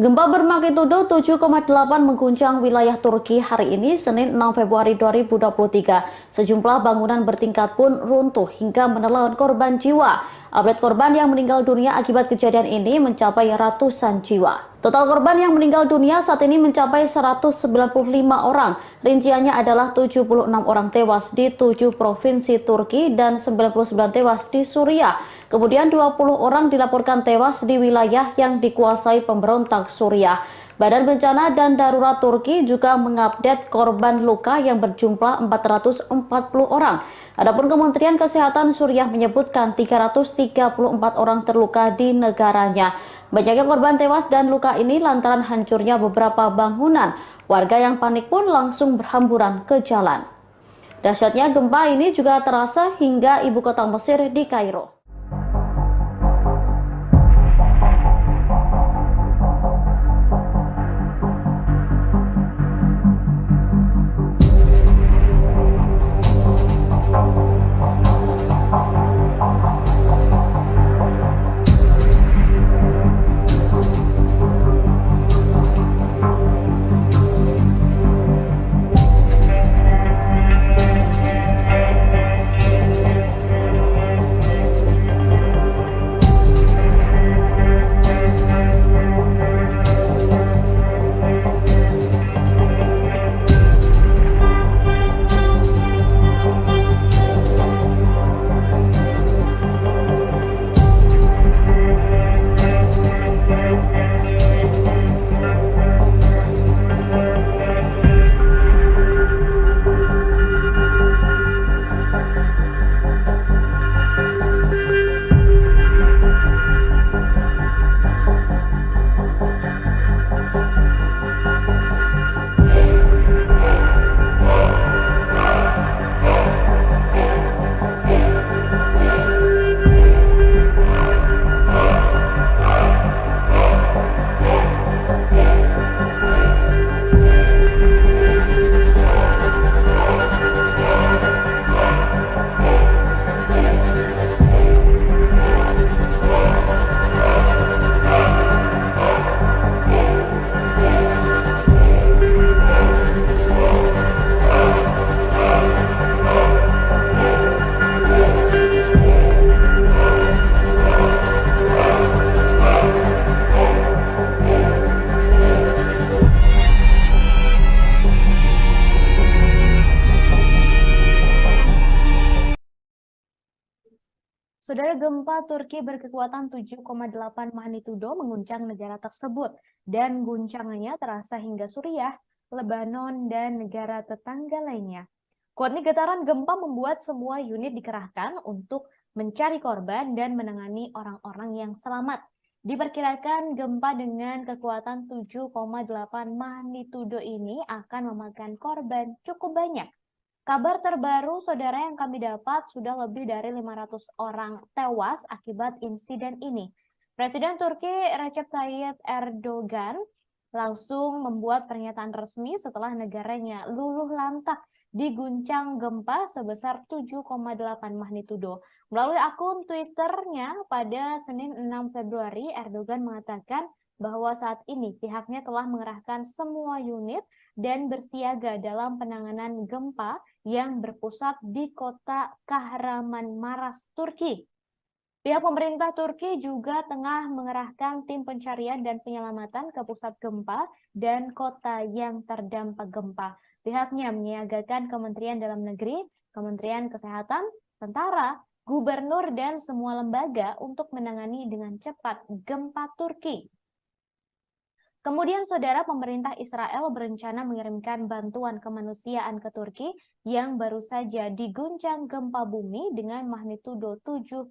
Gempa bermagnitudo 7,8 mengguncang wilayah Turki hari ini, Senin 6 Februari 2023. Sejumlah bangunan bertingkat pun runtuh hingga menelan korban jiwa. Update korban yang meninggal dunia akibat kejadian ini mencapai ratusan jiwa. Total korban yang meninggal dunia saat ini mencapai 195 orang. Rinciannya adalah 76 orang tewas di 7 provinsi Turki dan 99 tewas di Suriah. Kemudian 20 orang dilaporkan tewas di wilayah yang dikuasai pemberontak Suriah. Badan Bencana dan Darurat Turki juga mengupdate korban luka yang berjumlah 440 orang. Adapun Kementerian Kesehatan Suriah menyebutkan 334 orang terluka di negaranya. Banyaknya korban tewas dan luka ini lantaran hancurnya beberapa bangunan. Warga yang panik pun langsung berhamburan ke jalan. Dahsyatnya gempa ini juga terasa hingga ibu kota Mesir di Kairo. Saudara, gempa Turki berkekuatan 7,8 magnitudo mengguncang negara tersebut dan guncangannya terasa hingga Suriah, Lebanon, dan negara tetangga lainnya. Kuatnya getaran gempa membuat semua unit dikerahkan untuk mencari korban dan menangani orang-orang yang selamat. Diperkirakan gempa dengan kekuatan 7,8 magnitudo ini akan memakan korban cukup banyak. Kabar terbaru, saudara, yang kami dapat sudah lebih dari 500 orang tewas akibat insiden ini. Presiden Turki Recep Tayyip Erdogan langsung membuat pernyataan resmi setelah negaranya luluh lantak diguncang gempa sebesar 7,8 magnitudo. Melalui akun Twitternya pada Senin 6 Februari, Erdogan mengatakan bahwa saat ini pihaknya telah mengerahkan semua unit dan bersiaga dalam penanganan gempa yang berpusat di kota Kahramanmaras, Turki. Pihak pemerintah Turki juga tengah mengerahkan tim pencarian dan penyelamatan ke pusat gempa dan kota yang terdampak gempa. Pihaknya menyiagakan Kementerian Dalam Negeri, Kementerian Kesehatan, tentara, gubernur, dan semua lembaga untuk menangani dengan cepat gempa Turki. Kemudian, saudara, pemerintah Israel berencana mengirimkan bantuan kemanusiaan ke Turki yang baru saja diguncang gempa bumi dengan magnitudo 7,8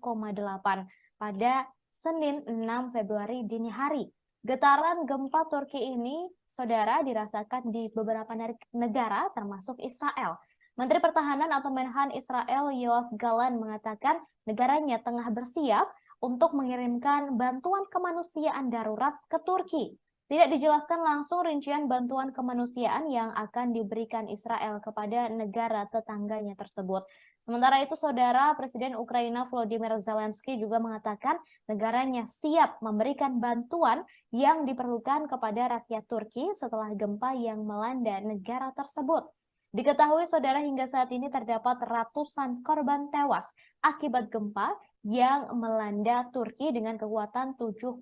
pada Senin 6 Februari dini hari. Getaran gempa Turki ini, saudara, dirasakan di beberapa negara termasuk Israel. Menteri Pertahanan atau Menhan Israel Yoav Gallant mengatakan negaranya tengah bersiap untuk mengirimkan bantuan kemanusiaan darurat ke Turki. Tidak dijelaskan langsung rincian bantuan kemanusiaan yang akan diberikan Israel kepada negara tetangganya tersebut. Sementara itu, saudara, Presiden Ukraina Volodymyr Zelensky juga mengatakan negaranya siap memberikan bantuan yang diperlukan kepada rakyat Turki setelah gempa yang melanda negara tersebut. Diketahui, saudara, hingga saat ini terdapat ratusan korban tewas akibat gempa yang melanda Turki dengan kekuatan 7,8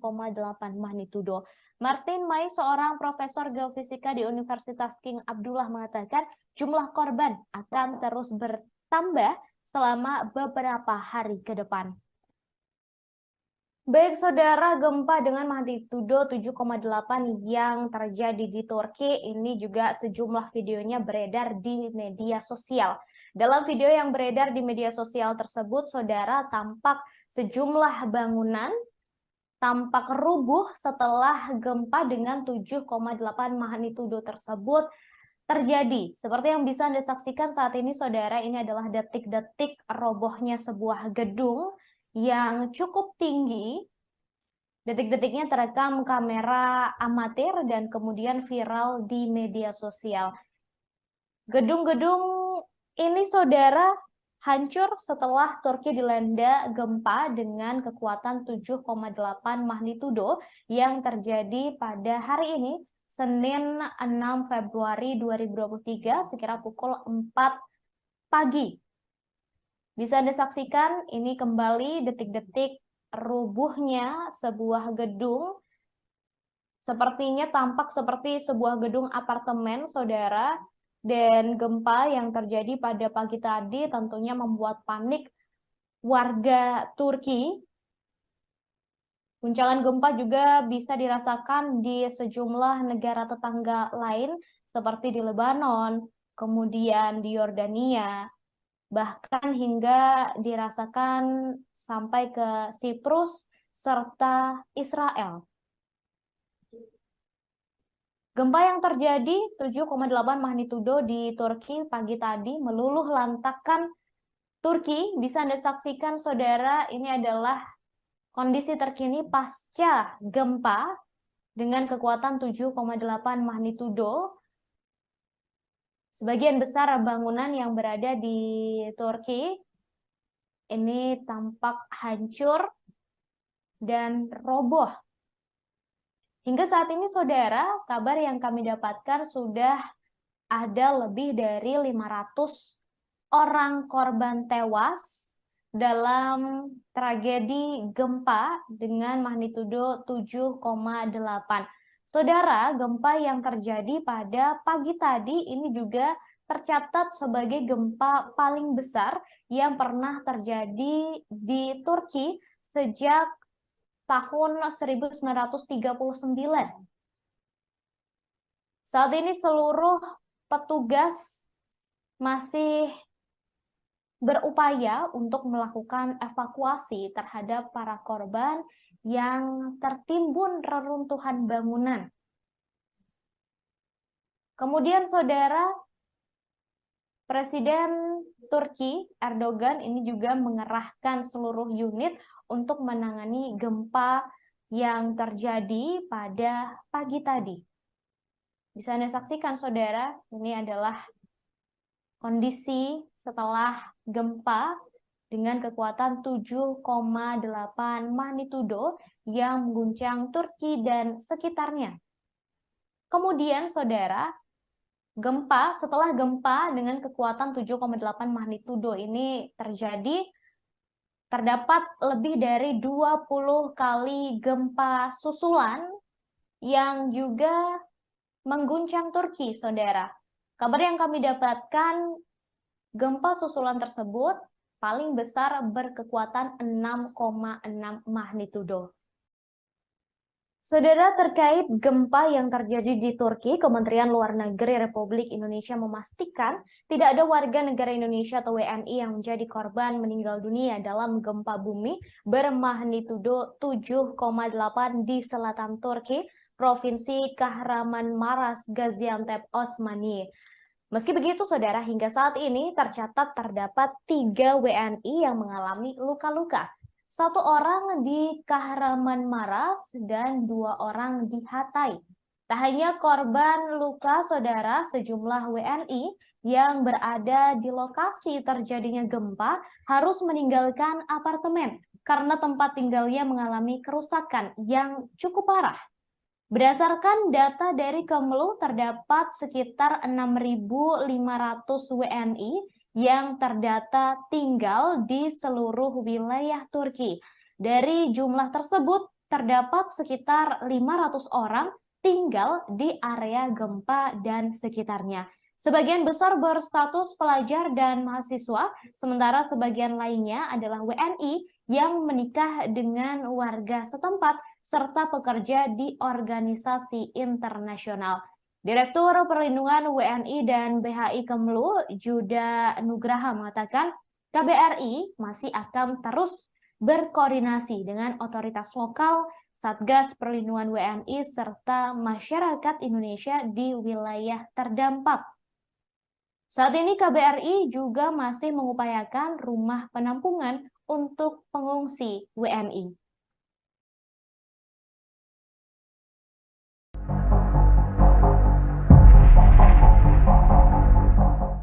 magnitudo. Martin Mai, seorang profesor geofisika di Universitas King Abdullah, mengatakan jumlah korban akan terus bertambah selama beberapa hari ke depan. Baik saudara, gempa dengan magnitudo 7,8 yang terjadi di Turki ini juga sejumlah videonya beredar di media sosial. Dalam video yang beredar di media sosial tersebut, saudara, tampak sejumlah bangunan tampak rubuh setelah gempa dengan 7,8 magnitudo tersebut terjadi. Seperti yang bisa Anda saksikan saat ini, saudara, ini adalah detik-detik robohnya sebuah gedung yang cukup tinggi. Detik-detiknya terekam kamera amatir dan kemudian viral di media sosial. Gedung-gedung ini, saudara, hancur setelah Turki dilanda gempa dengan kekuatan 7,8 magnitudo yang terjadi pada hari ini, Senin 6 Februari 2023, sekira pukul 4 pagi. Bisa Anda saksikan ini kembali detik-detik rubuhnya sebuah gedung. Sepertinya tampak seperti sebuah gedung apartemen, saudara. Dan gempa yang terjadi pada pagi tadi tentunya membuat panik warga Turki. Guncangan gempa juga bisa dirasakan di sejumlah negara tetangga lain seperti di Lebanon, kemudian di Yordania, bahkan hingga dirasakan sampai ke Siprus serta Israel. Gempa yang terjadi 7,8 magnitudo di Turki pagi tadi meluluh lantakkan Turki. Bisa Anda saksikan, saudara, ini adalah kondisi terkini pasca gempa dengan kekuatan 7,8 magnitudo. Sebagian besar bangunan yang berada di Turki ini tampak hancur dan roboh. Hingga saat ini, saudara, kabar yang kami dapatkan sudah ada lebih dari 500 orang korban tewas dalam tragedi gempa dengan magnitudo 7,8. Saudara, gempa yang terjadi pada pagi tadi ini juga tercatat sebagai gempa paling besar yang pernah terjadi di Turki sejak tahun 1939. Saat ini seluruh petugas masih berupaya untuk melakukan evakuasi terhadap para korban yang tertimbun reruntuhan bangunan. Kemudian, saudara, Presiden Turki Erdogan ini juga mengerahkan seluruh unit untuk menangani gempa yang terjadi pada pagi tadi. Bisa Anda saksikan, saudara, ini adalah kondisi setelah gempa dengan kekuatan 7,8 magnitudo yang mengguncang Turki dan sekitarnya. Kemudian, saudara, setelah gempa dengan kekuatan 7,8 magnitudo ini terjadi, terdapat lebih dari 20 kali gempa susulan yang juga mengguncang Turki, saudara. Kabar yang kami dapatkan, gempa susulan tersebut paling besar berkekuatan 6,6 magnitudo. Saudara, terkait gempa yang terjadi di Turki, Kementerian Luar Negeri Republik Indonesia memastikan tidak ada warga negara Indonesia atau WNI yang menjadi korban meninggal dunia dalam gempa bumi bermagnitudo 7,8 di selatan Turki, Provinsi Kahramanmaraş, Gaziantep, Osmaniye. Meski begitu, saudara, hingga saat ini tercatat terdapat 3 WNI yang mengalami luka-luka. 1 orang di Kahramanmaraş dan 2 orang di Hatay. Tak hanya korban luka, saudara, sejumlah WNI yang berada di lokasi terjadinya gempa harus meninggalkan apartemen karena tempat tinggalnya mengalami kerusakan yang cukup parah. Berdasarkan data dari Kemlu, terdapat sekitar 6.500 WNI yang terdata tinggal di seluruh wilayah Turki. Dari jumlah tersebut, terdapat sekitar 500 orang tinggal di area gempa dan sekitarnya. Sebagian besar berstatus pelajar dan mahasiswa, sementara sebagian lainnya adalah WNI yang menikah dengan warga setempat serta pekerja di organisasi internasional. Direktur Perlindungan WNI dan BHI Kemlu, Juda Nugraha mengatakan KBRI masih akan terus berkoordinasi dengan otoritas lokal, Satgas Perlindungan WNI, serta masyarakat Indonesia di wilayah terdampak. Saat ini KBRI juga masih mengupayakan rumah penampungan untuk pengungsi WNI.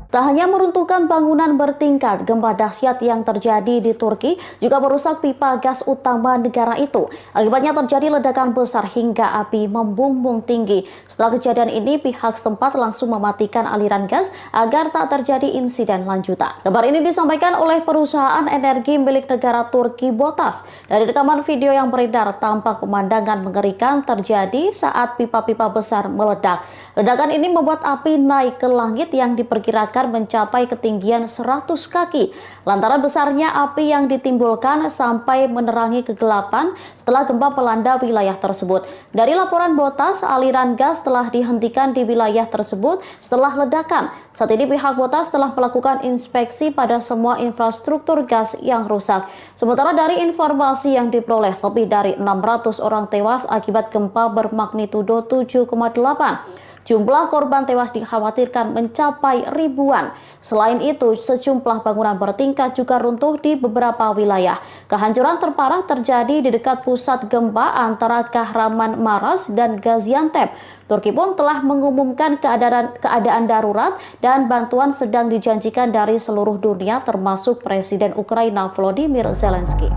Tak hanya meruntuhkan bangunan bertingkat, gempa dahsyat yang terjadi di Turki juga merusak pipa gas utama negara itu. Akibatnya terjadi ledakan besar hingga api membumbung tinggi. Setelah kejadian ini, pihak setempat langsung mematikan aliran gas agar tak terjadi insiden lanjutan. Kabar ini disampaikan oleh perusahaan energi milik negara Turki Botas. Dari rekaman video yang beredar, tampak pemandangan mengerikan terjadi saat pipa-pipa besar meledak. Ledakan ini membuat api naik ke langit yang diperkirakan mencapai ketinggian 100 kaki. Lantaran besarnya api yang ditimbulkan sampai menerangi kegelapan setelah gempa melanda wilayah tersebut. Dari laporan Botas, aliran gas telah dihentikan di wilayah tersebut setelah ledakan. Saat ini pihak Botas telah melakukan inspeksi pada semua infrastruktur gas yang rusak. Sementara dari informasi yang diperoleh, lebih dari 600 orang tewas akibat gempa bermagnitudo 7,8. Jumlah korban tewas dikhawatirkan mencapai ribuan. Selain itu, sejumlah bangunan bertingkat juga runtuh di beberapa wilayah. Kehancuran terparah terjadi di dekat pusat gempa antara Kahramanmaraş dan Gaziantep. Turki pun telah mengumumkan keadaan darurat dan bantuan sedang dijanjikan dari seluruh dunia termasuk Presiden Ukraina Volodymyr Zelensky.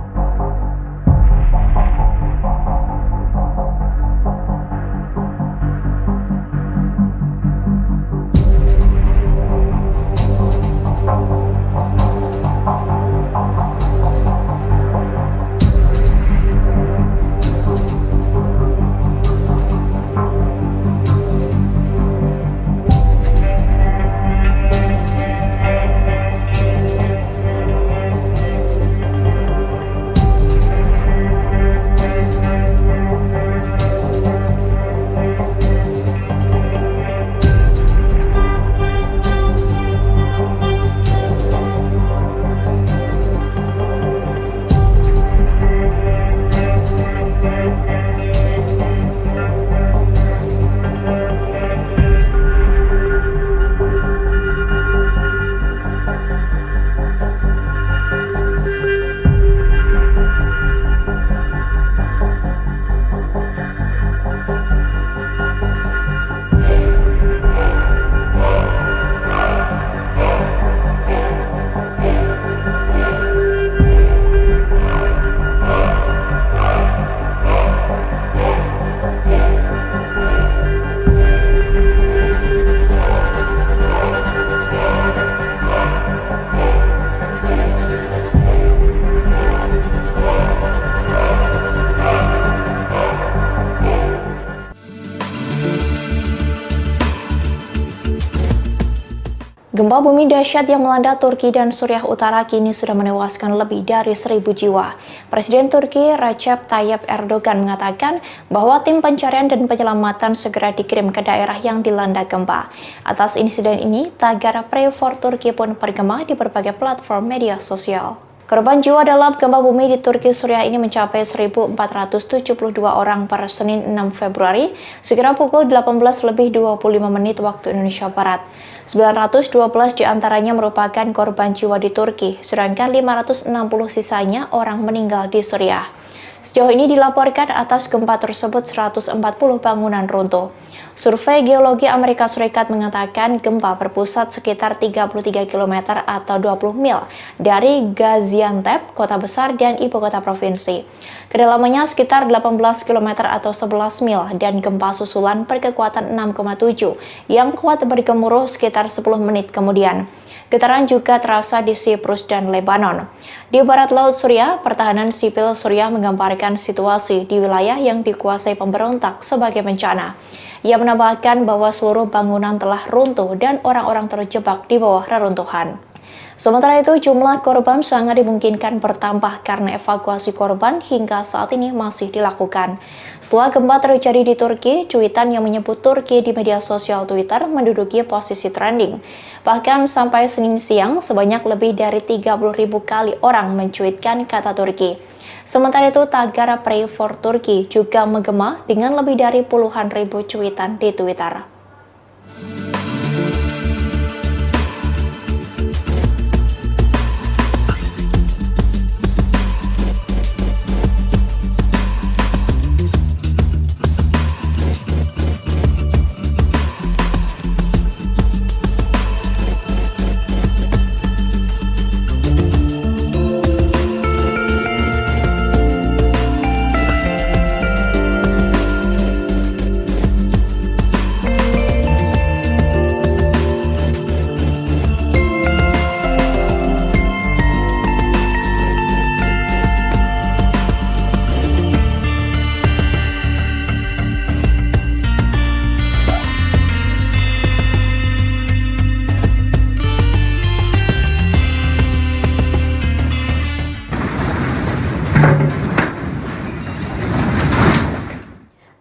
Gempa bumi dahsyat yang melanda Turki dan Suriah Utara kini sudah menewaskan lebih dari 1.000 jiwa. Presiden Turki Recep Tayyip Erdogan mengatakan bahwa tim pencarian dan penyelamatan segera dikirim ke daerah yang dilanda gempa. Atas insiden ini, tagar Pray for Turkey pun bergema di berbagai platform media sosial. Korban jiwa dalam gempa bumi di Turki Suriah ini mencapai 1.472 orang pada Senin 6 Februari, sekira pukul 18:25 waktu Indonesia Barat. 912 diantaranya merupakan korban jiwa di Turki, sedangkan 560 sisanya orang meninggal di Suriah. Sejauh ini dilaporkan atas gempa tersebut 140 bangunan runtuh. Survei Geologi Amerika Serikat mengatakan gempa berpusat sekitar 33 km atau 20 mil dari Gaziantep, kota besar dan ibu kota provinsi. Kedalamannya sekitar 18 km atau 11 mil dan gempa susulan berkekuatan 6,7 yang kuat bergemuruh sekitar 10 menit kemudian. Getaran juga terasa di Siprus dan Lebanon. Di barat laut Suriah, pertahanan sipil Suriah menggambarkan situasi di wilayah yang dikuasai pemberontak sebagai bencana. Ia menambahkan bahwa seluruh bangunan telah runtuh dan orang-orang terjebak di bawah reruntuhan. Sementara itu, jumlah korban sangat dimungkinkan bertambah karena evakuasi korban hingga saat ini masih dilakukan. Setelah gempa terjadi di Turki, cuitan yang menyebut Turki di media sosial Twitter menduduki posisi trending. Bahkan sampai Senin siang, sebanyak lebih dari 30.000 kali orang mencuitkan kata Turki. Sementara itu, tagar Pray for Turkey juga menggema dengan lebih dari puluhan ribu cuitan di Twitter.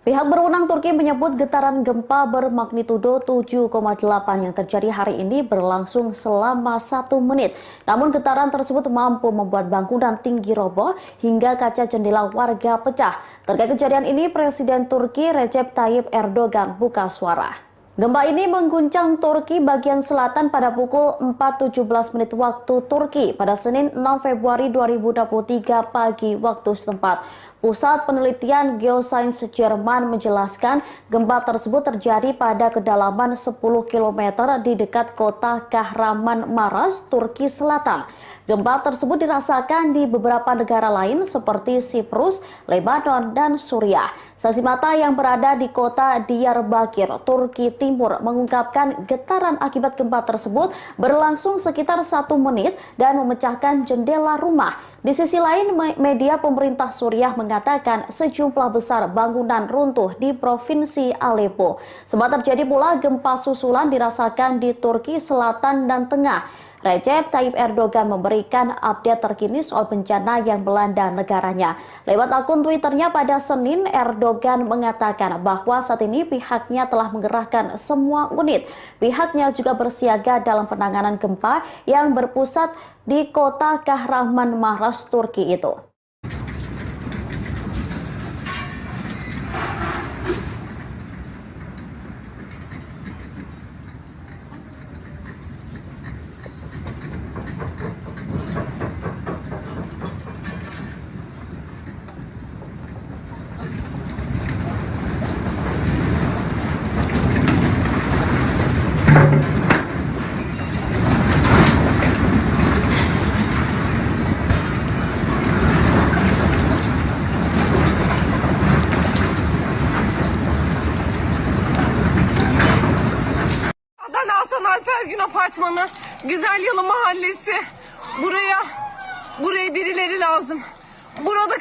Pihak berwenang Turki menyebut getaran gempa bermagnitudo 7,8 yang terjadi hari ini berlangsung selama 1 menit. Namun getaran tersebut mampu membuat bangunan tinggi roboh hingga kaca jendela warga pecah. Terkait kejadian ini, Presiden Turki Recep Tayyip Erdogan buka suara. Gempa ini mengguncang Turki bagian selatan pada pukul 4.17 menit waktu Turki pada Senin 6 Februari 2023 pagi waktu setempat. Pusat Penelitian Geosains Jerman menjelaskan gempa tersebut terjadi pada kedalaman 10 km di dekat kota Kahramanmaraş, Turki Selatan. Gempa tersebut dirasakan di beberapa negara lain seperti Siprus, Lebanon, dan Suriah. Saksi mata yang berada di kota Diyarbakir, Turki Timur mengungkapkan getaran akibat gempa tersebut berlangsung sekitar 1 menit dan memecahkan jendela rumah. Di sisi lain, media pemerintah Suriah mengatakan sejumlah besar bangunan runtuh di Provinsi Aleppo. Sempat terjadi pula gempa susulan dirasakan di Turki Selatan dan Tengah. Recep Tayyip Erdogan memberikan update terkini soal bencana yang melanda negaranya. Lewat akun Twitternya pada Senin, Erdogan mengatakan bahwa saat ini pihaknya telah mengerahkan semua unit. Pihaknya juga bersiaga dalam penanganan gempa yang berpusat di kota Kahramanmaraş, Turki itu. Hasan Alpergün Apartmanı, Güzel Yalı Mahallesi. Buraya birileri lazım. Burada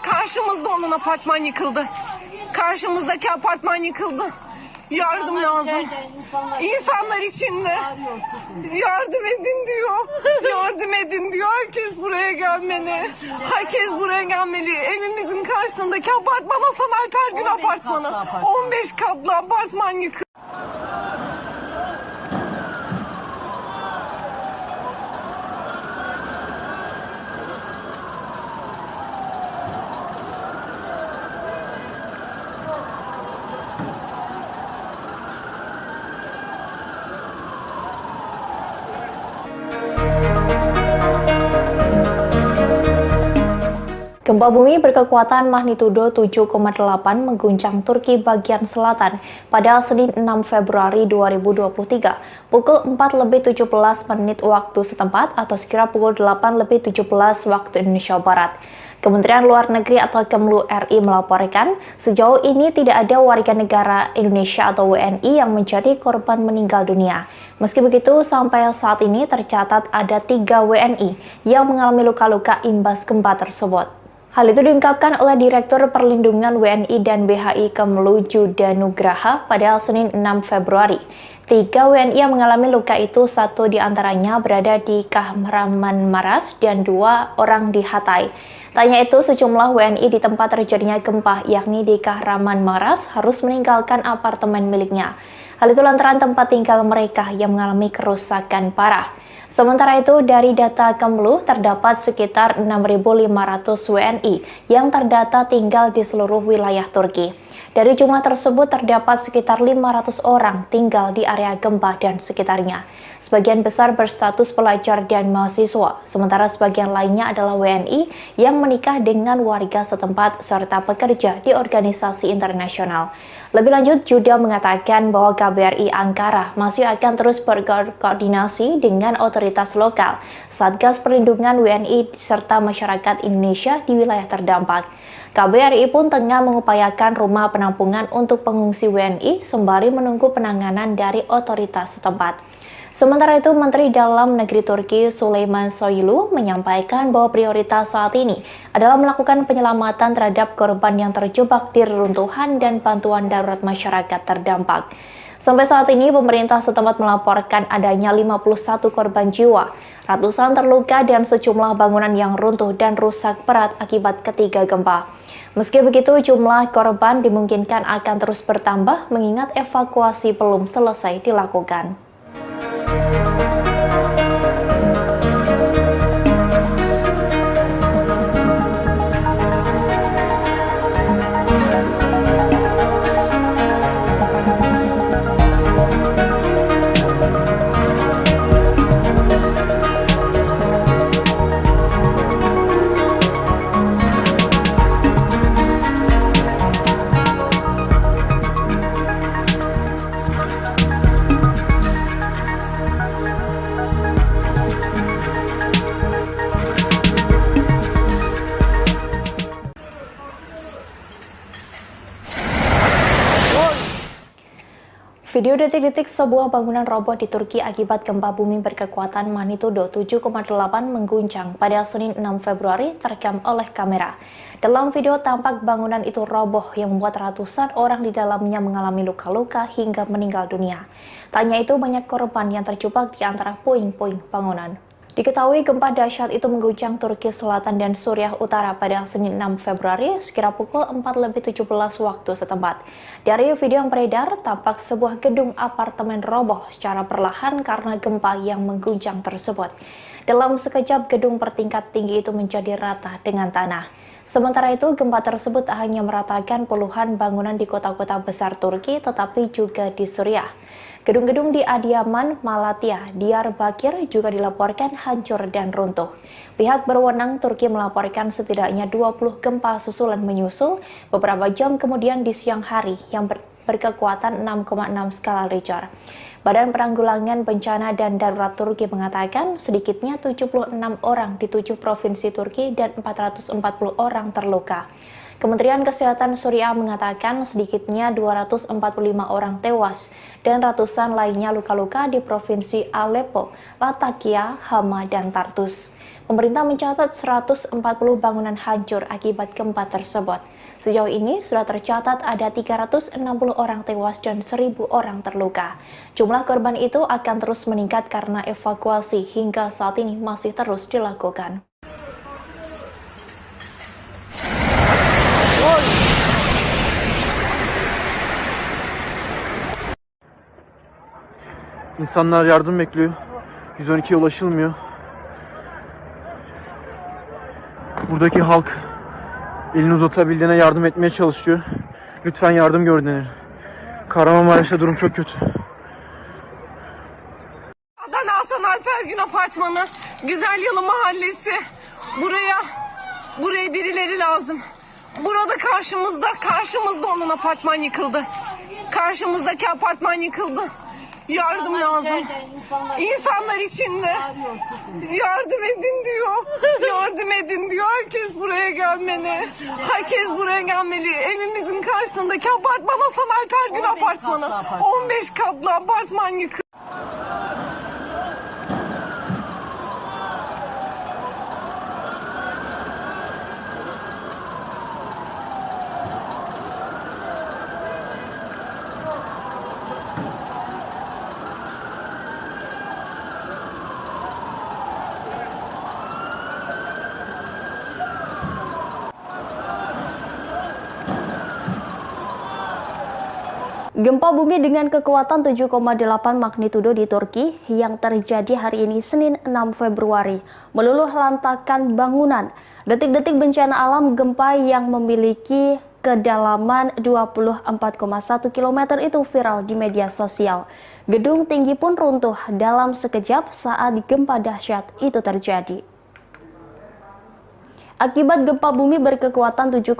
karşımızda onun apartman yıkıldı. Karşımızdaki apartman yıkıldı. Yardım lazım. İnsanlar içinde. Yardım edin diyor. Yardım edin diyor. Herkes buraya gelmeli. Herkes buraya gelmeli. Evimizin karşısındaki apartman Hasan Alpergün Apartmanı. 15 katlı apartman yıkıldı. Gempa bumi berkekuatan magnitudo 7,8 mengguncang Turki bagian selatan pada Senin 6 Februari 2023 pukul 4.17 waktu setempat atau sekira pukul 8.17 waktu Indonesia Barat. Kementerian Luar Negeri atau Kemlu RI melaporkan sejauh ini tidak ada warga negara Indonesia atau WNI yang menjadi korban meninggal dunia. Meski begitu, sampai saat ini tercatat ada 3 WNI yang mengalami luka-luka imbas gempa tersebut. Hal itu diungkapkan oleh Direktur Perlindungan WNI dan BHI Kemlu Juda Nugraha pada Senin 6 Februari. 3 WNI yang mengalami luka itu, 1 diantaranya berada di Kahramanmaras dan 2 orang di Hatay. Tanya itu, sejumlah WNI di tempat terjadinya gempa, yakni di Kahramanmaras, harus meninggalkan apartemen miliknya. Hal itu lantaran tempat tinggal mereka yang mengalami kerusakan parah. Sementara itu, dari data Kemlu, terdapat sekitar 6.500 WNI yang terdata tinggal di seluruh wilayah Turki. Dari jumlah tersebut, terdapat sekitar 500 orang tinggal di area gempa dan sekitarnya. Sebagian besar berstatus pelajar dan mahasiswa, sementara sebagian lainnya adalah WNI yang menikah dengan warga setempat serta pekerja di organisasi internasional. Lebih lanjut, Juda mengatakan bahwa KBRI Ankara masih akan terus berkoordinasi dengan otoritas lokal, Satgas Perlindungan WNI, serta masyarakat Indonesia di wilayah terdampak. KBRI pun tengah mengupayakan rumah penampungan untuk pengungsi WNI sembari menunggu penanganan dari otoritas setempat. Sementara itu, Menteri Dalam Negeri Turki Süleyman Soylu menyampaikan bahwa prioritas saat ini adalah melakukan penyelamatan terhadap korban yang terjebak di reruntuhan dan bantuan darurat masyarakat terdampak. Sampai saat ini, pemerintah setempat melaporkan adanya 51 korban jiwa, ratusan terluka, dan sejumlah bangunan yang runtuh dan rusak berat akibat ketiga gempa. Meski begitu, jumlah korban dimungkinkan akan terus bertambah mengingat evakuasi belum selesai dilakukan. Video detik-detik sebuah bangunan roboh di Turki akibat gempa bumi berkekuatan magnitudo 7,8 mengguncang pada Senin 6 Februari terekam oleh kamera. Dalam video tampak bangunan itu roboh yang membuat ratusan orang di dalamnya mengalami luka-luka hingga meninggal dunia. Tanya itu, banyak korban yang terjebak di antara puing-puing bangunan. Diketahui gempa dahsyat itu mengguncang Turki Selatan dan Suriah Utara pada Senin 6 Februari sekira pukul 4:17 waktu setempat. Dari video yang beredar, tampak sebuah gedung apartemen roboh secara perlahan karena gempa yang mengguncang tersebut. Dalam sekejap, gedung bertingkat tinggi itu menjadi rata dengan tanah. Sementara itu, gempa tersebut tak hanya meratakan puluhan bangunan di kota-kota besar Turki, tetapi juga di Suriah. Gedung-gedung di Adiyaman, Malatya, Diyarbakir juga dilaporkan hancur dan runtuh. Pihak berwenang Turki melaporkan setidaknya 20 gempa susulan menyusul beberapa jam kemudian di siang hari yang berkekuatan 6,6 skala Richter. Badan Penanggulangan Bencana dan Darurat Turki mengatakan sedikitnya 76 orang di 7 provinsi Turki dan 440 orang terluka. Kementerian Kesehatan Suriah mengatakan sedikitnya 245 orang tewas dan ratusan lainnya luka-luka di provinsi Aleppo, Latakia, Hama, dan Tartus. Pemerintah mencatat 140 bangunan hancur akibat gempa tersebut. Sejauh ini sudah tercatat ada 360 orang tewas dan 1.000 orang terluka. Jumlah korban itu akan terus meningkat karena evakuasi hingga saat ini masih terus dilakukan. İnsanlar yardım bekliyor. 112'ye ulaşılmıyor. Buradaki halk elini uzatabildiğine yardım etmeye çalışıyor. Lütfen yardım gönderin. Kahramanmaraş'ta durum çok kötü. Adana Hasan Alper Gün Apartmanı, Güzel Yalı Mahallesi. Buraya birileri lazım. Burada karşımızda onun apartman yıkıldı. Karşımızdaki apartman yıkıldı. Yardım lazım. İnsanlar içinde. Yardım edin diyor. Yardım edin diyor. Herkes buraya gelmeli. Herkes buraya gelmeli. Evimizin karşısındaki apartman Hasan Alper Gün Apartmanı. 15 katlı apartman yıkıldı. Gempa bumi dengan kekuatan 7,8 magnitudo di Turki yang terjadi hari ini Senin 6 Februari meluluh lantakan bangunan. Detik-detik bencana alam gempa yang memiliki kedalaman 24,1 km itu viral di media sosial. Gedung tinggi pun runtuh dalam sekejap saat gempa dahsyat itu terjadi. Akibat gempa bumi berkekuatan 7,8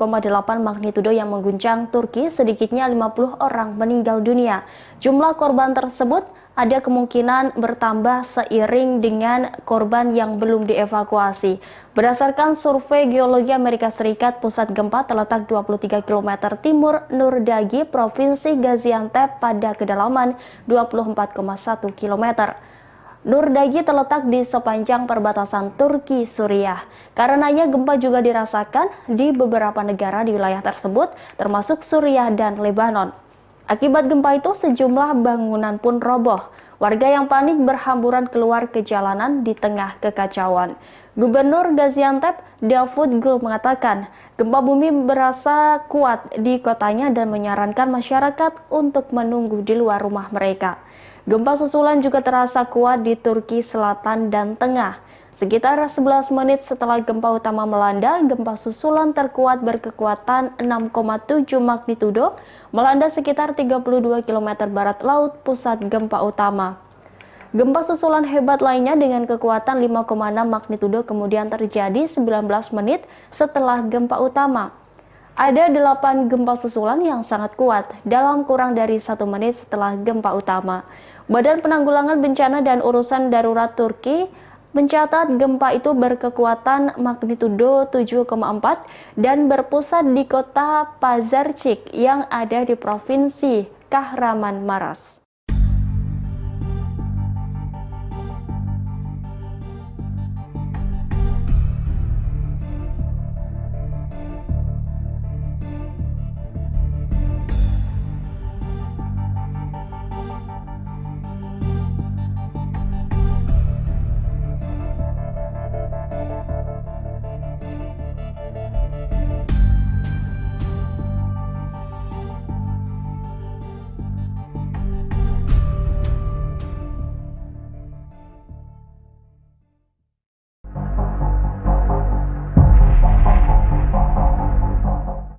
magnitudo yang mengguncang Turki, sedikitnya 50 orang meninggal dunia. Jumlah korban tersebut ada kemungkinan bertambah seiring dengan korban yang belum dievakuasi. Berdasarkan survei Geologi Amerika Serikat, pusat gempa terletak 23 km timur Nurdagi, Provinsi Gaziantep pada kedalaman 24,1 km. Nurdagi terletak di sepanjang perbatasan Turki-Suriah. Karenanya gempa juga dirasakan di beberapa negara di wilayah tersebut, termasuk Suriah dan Lebanon. Akibat gempa itu sejumlah bangunan pun roboh. Warga yang panik berhamburan keluar ke jalanan di tengah kekacauan. Gubernur Gaziantep, Davud Gul mengatakan, gempa bumi berasa kuat di kotanya dan menyarankan masyarakat untuk menunggu di luar rumah mereka. Gempa susulan juga terasa kuat di Turki Selatan dan Tengah. Sekitar 11 menit setelah gempa utama melanda, gempa susulan terkuat berkekuatan 6,7 magnitudo melanda sekitar 32 km barat laut pusat gempa utama. Gempa susulan hebat lainnya dengan kekuatan 5,6 magnitudo kemudian terjadi 19 menit setelah gempa utama. Ada 8 gempa susulan yang sangat kuat dalam kurang dari 1 menit setelah gempa utama. Badan Penanggulangan Bencana dan Urusan Darurat Turki mencatat gempa itu berkekuatan magnitudo 7,4 dan berpusat di kota Pazarcik yang ada di Provinsi Kahramanmaras.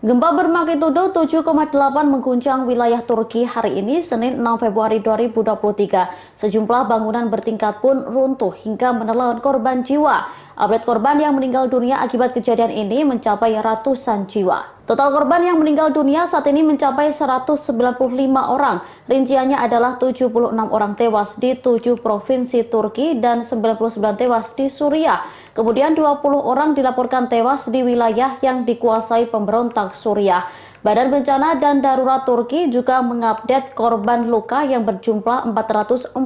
Gempa bermagnitudo 7,8 mengguncang wilayah Turki hari ini, Senin 6 Februari 2023. Sejumlah bangunan bertingkat pun runtuh hingga menelan korban jiwa. Update korban yang meninggal dunia akibat kejadian ini mencapai ratusan jiwa. Total korban yang meninggal dunia saat ini mencapai 195 orang. Rinciannya adalah 76 orang tewas di 7 provinsi Turki dan 99 tewas di Suriah. Kemudian 20 orang dilaporkan tewas di wilayah yang dikuasai pemberontak Suriah. Badan Bencana dan Darurat Turki juga mengupdate korban luka yang berjumlah 440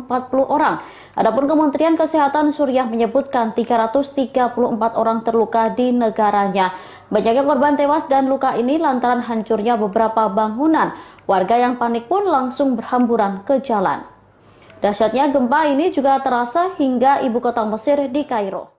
orang. Adapun Kementerian Kesehatan Suriah menyebutkan 334 orang terluka di negaranya. Banyaknya korban tewas dan luka ini lantaran hancurnya beberapa bangunan. Warga yang panik pun langsung berhamburan ke jalan. Dahsyatnya gempa ini juga terasa hingga ibu kota Mesir di Kairo.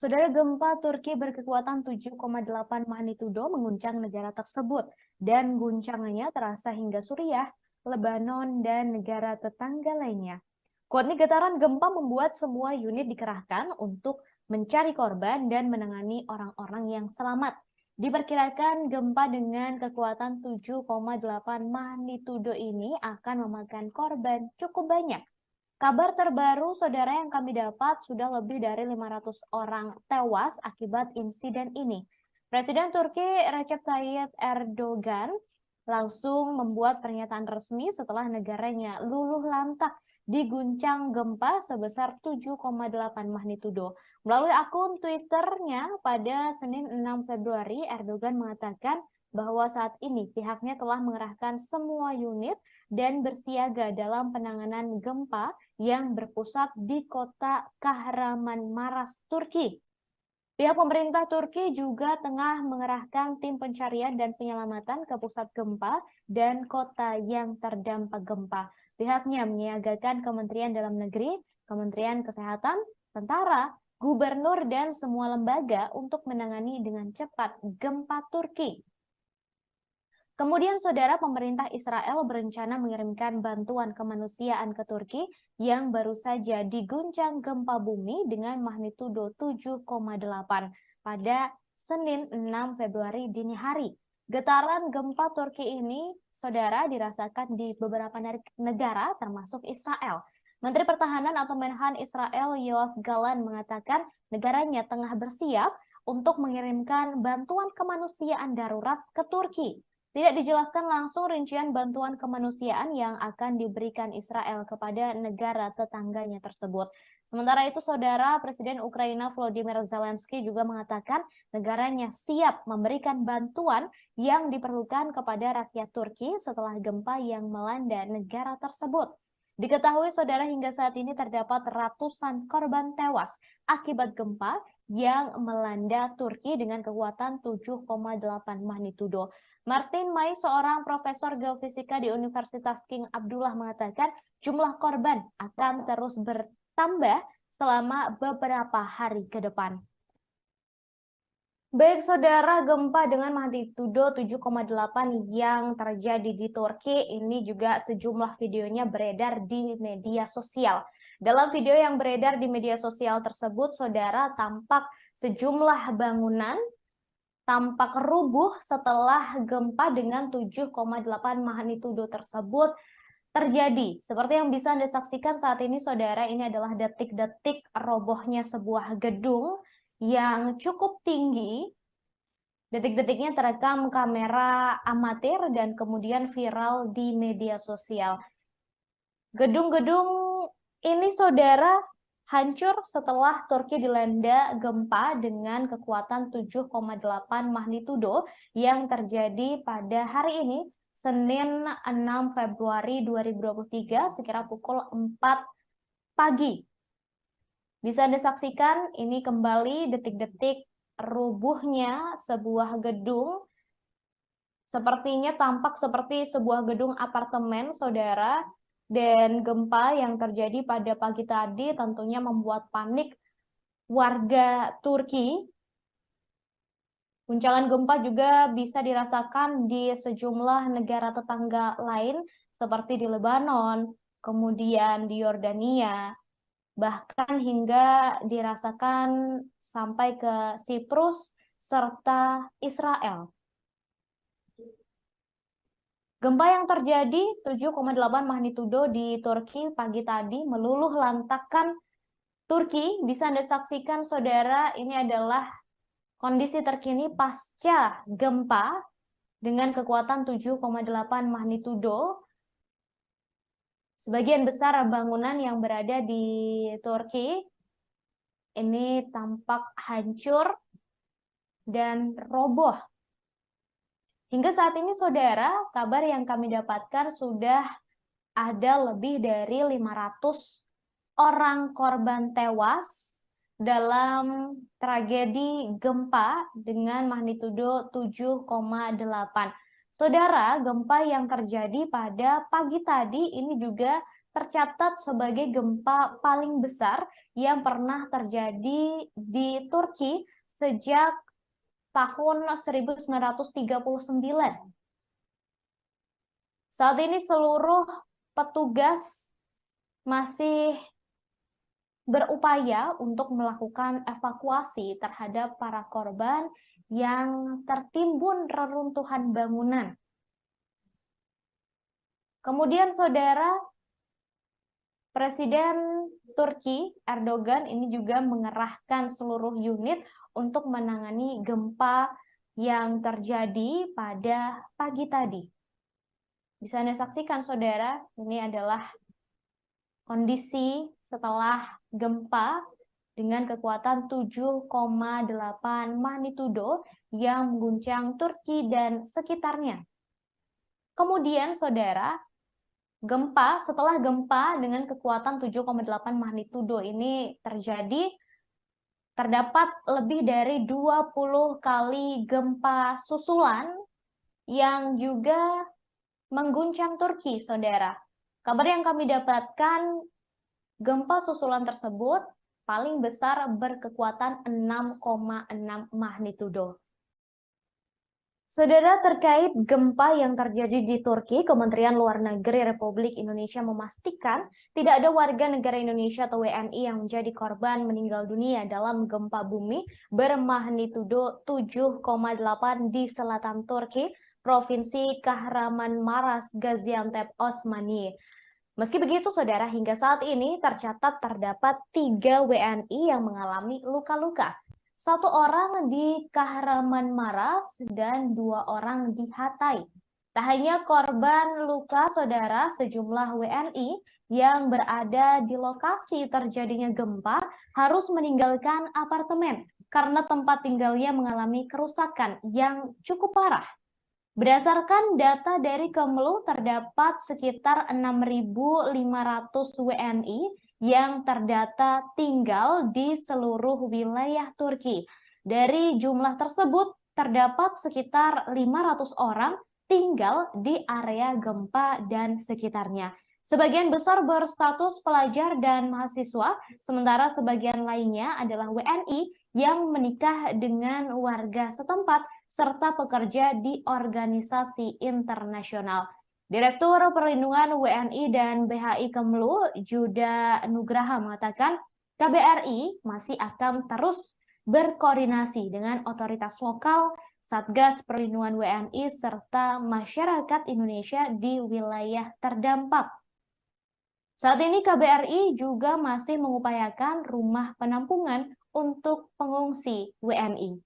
Saudara, gempa Turki berkekuatan 7,8 magnitudo mengguncang negara tersebut dan guncangannya terasa hingga Suriah, Lebanon, dan negara tetangga lainnya. Kuatnya getaran gempa membuat semua unit dikerahkan untuk mencari korban dan menangani orang-orang yang selamat. Diperkirakan gempa dengan kekuatan 7,8 magnitudo ini akan memakan korban cukup banyak. Kabar terbaru, saudara, yang kami dapat sudah lebih dari 500 orang tewas akibat insiden ini. Presiden Turki Recep Tayyip Erdogan langsung membuat pernyataan resmi setelah negaranya luluh lantak diguncang gempa sebesar 7,8 magnitudo. Melalui akun Twitternya pada Senin 6 Februari, Erdogan mengatakan bahwa saat ini pihaknya telah mengerahkan semua unit dan bersiaga dalam penanganan gempa yang berpusat di kota Kahramanmaras, Turki. Pihak pemerintah Turki juga tengah mengerahkan tim pencarian dan penyelamatan ke pusat gempa dan kota yang terdampak gempa. Pihaknya menyiagakan Kementerian Dalam Negeri, Kementerian Kesehatan, tentara, gubernur, dan semua lembaga untuk menangani dengan cepat gempa Turki. Kemudian, saudara, pemerintah Israel berencana mengirimkan bantuan kemanusiaan ke Turki yang baru saja diguncang gempa bumi dengan magnitudo 7,8 pada Senin 6 Februari dini hari. Getaran gempa Turki ini, saudara, dirasakan di beberapa negara termasuk Israel. Menteri Pertahanan atau Menhan Israel Yoav Gallant mengatakan negaranya tengah bersiap untuk mengirimkan bantuan kemanusiaan darurat ke Turki. Tidak dijelaskan langsung rincian bantuan kemanusiaan yang akan diberikan Israel kepada negara tetangganya tersebut. Sementara itu, saudara, Presiden Ukraina Volodymyr Zelensky juga mengatakan negaranya siap memberikan bantuan yang diperlukan kepada rakyat Turki setelah gempa yang melanda negara tersebut. Diketahui, saudara, hingga saat ini terdapat ratusan korban tewas akibat gempa yang melanda Turki dengan kekuatan 7,8 magnitudo. Martin Mai, seorang profesor geofisika di Universitas King Abdullah, mengatakan jumlah korban akan terus bertambah selama beberapa hari ke depan. Baik, saudara, gempa dengan magnitudo 7,8 yang terjadi di Turki ini juga sejumlah videonya beredar di media sosial. Dalam video yang beredar di media sosial tersebut, saudara, tampak sejumlah bangunan tampak rubuh setelah gempa dengan 7,8 magnitudo tersebut terjadi. Seperti yang bisa Anda saksikan saat ini, saudara, ini adalah detik-detik robohnya sebuah gedung yang cukup tinggi. Detik-detiknya terekam kamera amatir dan kemudian viral di media sosial. Gedung-gedung ini, saudara, hancur setelah Turki dilanda gempa dengan kekuatan 7,8 magnitudo yang terjadi pada hari ini, Senin 6 Februari 2023, sekira pukul 4 pagi. Bisa Anda saksikan ini kembali detik-detik rubuhnya sebuah gedung. Sepertinya tampak seperti sebuah gedung apartemen, saudara. Dan gempa yang terjadi pada pagi tadi tentunya membuat panik warga Turki. Guncangan gempa juga bisa dirasakan di sejumlah negara tetangga lain seperti di Lebanon, kemudian di Yordania, bahkan hingga dirasakan sampai ke Siprus serta Israel. Gempa yang terjadi 7,8 magnitudo di Turki pagi tadi meluluh lantakkan Turki. Bisa Anda saksikan, saudara, ini adalah kondisi terkini pasca gempa dengan kekuatan 7,8 magnitudo. Sebagian besar bangunan yang berada di Turki ini tampak hancur dan roboh. Hingga saat ini, saudara, kabar yang kami dapatkan sudah ada lebih dari 500 orang korban tewas dalam tragedi gempa dengan magnitudo 7,8. Saudara, gempa yang terjadi pada pagi tadi ini juga tercatat sebagai gempa paling besar yang pernah terjadi di Turki sejak tahun 1939. Saat ini seluruh petugas masih berupaya untuk melakukan evakuasi terhadap para korban yang tertimbun reruntuhan bangunan. Kemudian saudara, Presiden Turki Erdogan ini juga mengerahkan seluruh unit untuk menangani gempa yang terjadi pada pagi tadi. Bisa Anda saksikan saudara, ini adalah kondisi setelah gempa dengan kekuatan 7,8 magnitudo yang mengguncang Turki dan sekitarnya. Kemudian saudara, setelah gempa dengan kekuatan 7,8 magnitudo ini terjadi, terdapat lebih dari 20 kali gempa susulan yang juga mengguncang Turki, saudara. Kabar yang kami dapatkan, gempa susulan tersebut paling besar berkekuatan 6,6 magnitudo. Saudara, terkait gempa yang terjadi di Turki, Kementerian Luar Negeri Republik Indonesia memastikan tidak ada warga negara Indonesia atau WNI yang menjadi korban meninggal dunia dalam gempa bumi bermagnitudo 7,8 di selatan Turki, Provinsi Kahramanmaras, Gaziantep, Osmaniye. Meski begitu, saudara, hingga saat ini tercatat terdapat 3 WNI yang mengalami luka-luka. 1 orang di Kahramanmaras dan 2 orang di Hatay. Tak hanya korban luka, saudara, sejumlah WNI yang berada di lokasi terjadinya gempa harus meninggalkan apartemen karena tempat tinggalnya mengalami kerusakan yang cukup parah. Berdasarkan data dari Kemlu, terdapat sekitar 6.500 WNI yang terdata tinggal di seluruh wilayah Turki. Dari jumlah tersebut, terdapat sekitar 500 orang tinggal di area gempa dan sekitarnya. Sebagian besar berstatus pelajar dan mahasiswa, sementara sebagian lainnya adalah WNI yang menikah dengan warga setempat serta pekerja di organisasi internasional. Direktur Perlindungan WNI dan BHI Kemlu, Juda Nugraha, mengatakan KBRI masih akan terus berkoordinasi dengan otoritas lokal, Satgas Perlindungan WNI, serta masyarakat Indonesia di wilayah terdampak. Saat ini KBRI juga masih mengupayakan rumah penampungan untuk pengungsi WNI.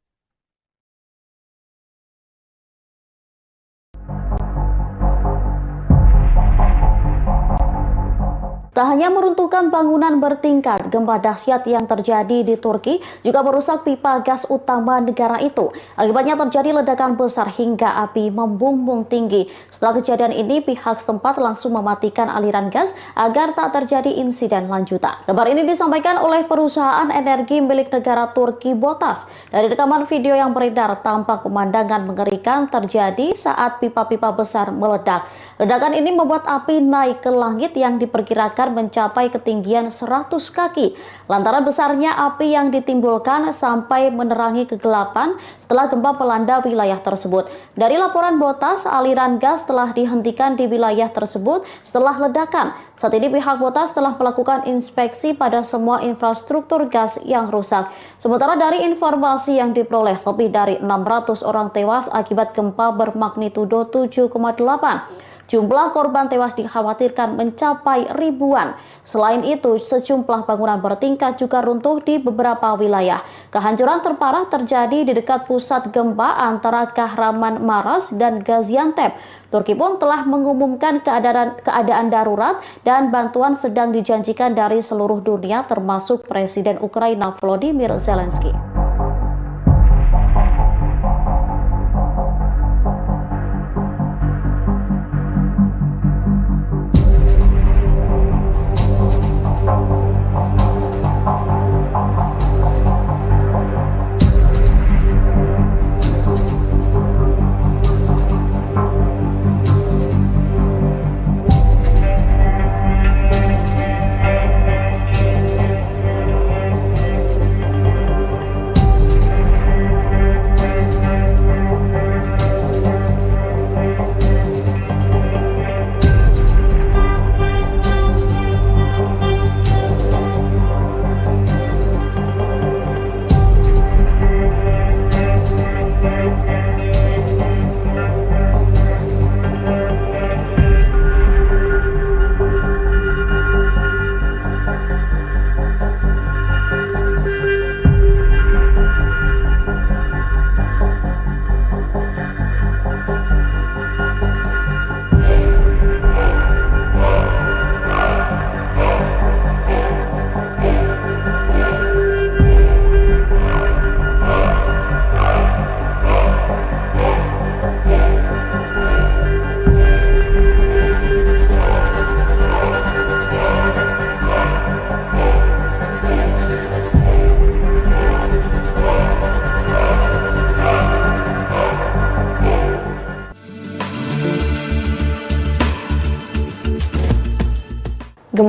Tak hanya meruntuhkan bangunan bertingkat, gempa dahsyat yang terjadi di Turki juga merusak pipa gas utama negara itu. Akibatnya terjadi ledakan besar hingga api membumbung tinggi. Setelah kejadian ini, pihak setempat langsung mematikan aliran gas agar tak terjadi insiden lanjutan. Kabar ini disampaikan oleh perusahaan energi milik negara Turki Botas. Dari rekaman video yang beredar, tampak pemandangan mengerikan terjadi saat pipa-pipa besar meledak. Ledakan ini membuat api naik ke langit yang diperkirakan mencapai ketinggian 100 kaki. Lantaran besarnya api yang ditimbulkan sampai menerangi kegelapan setelah gempa melanda wilayah tersebut. Dari laporan Botas, aliran gas telah dihentikan di wilayah tersebut setelah ledakan. Saat ini pihak Botas telah melakukan inspeksi pada semua infrastruktur gas yang rusak. Sementara dari informasi yang diperoleh, lebih dari 600 orang tewas akibat gempa bermagnitudo 7,8. Jumlah korban tewas dikhawatirkan mencapai ribuan. Selain itu, sejumlah bangunan bertingkat juga runtuh di beberapa wilayah. Kehancuran terparah terjadi di dekat pusat gempa antara Kahramanmaras dan Gaziantep. Turki pun telah mengumumkan keadaan darurat dan bantuan sedang dijanjikan dari seluruh dunia, termasuk Presiden Ukraina Volodymyr Zelensky.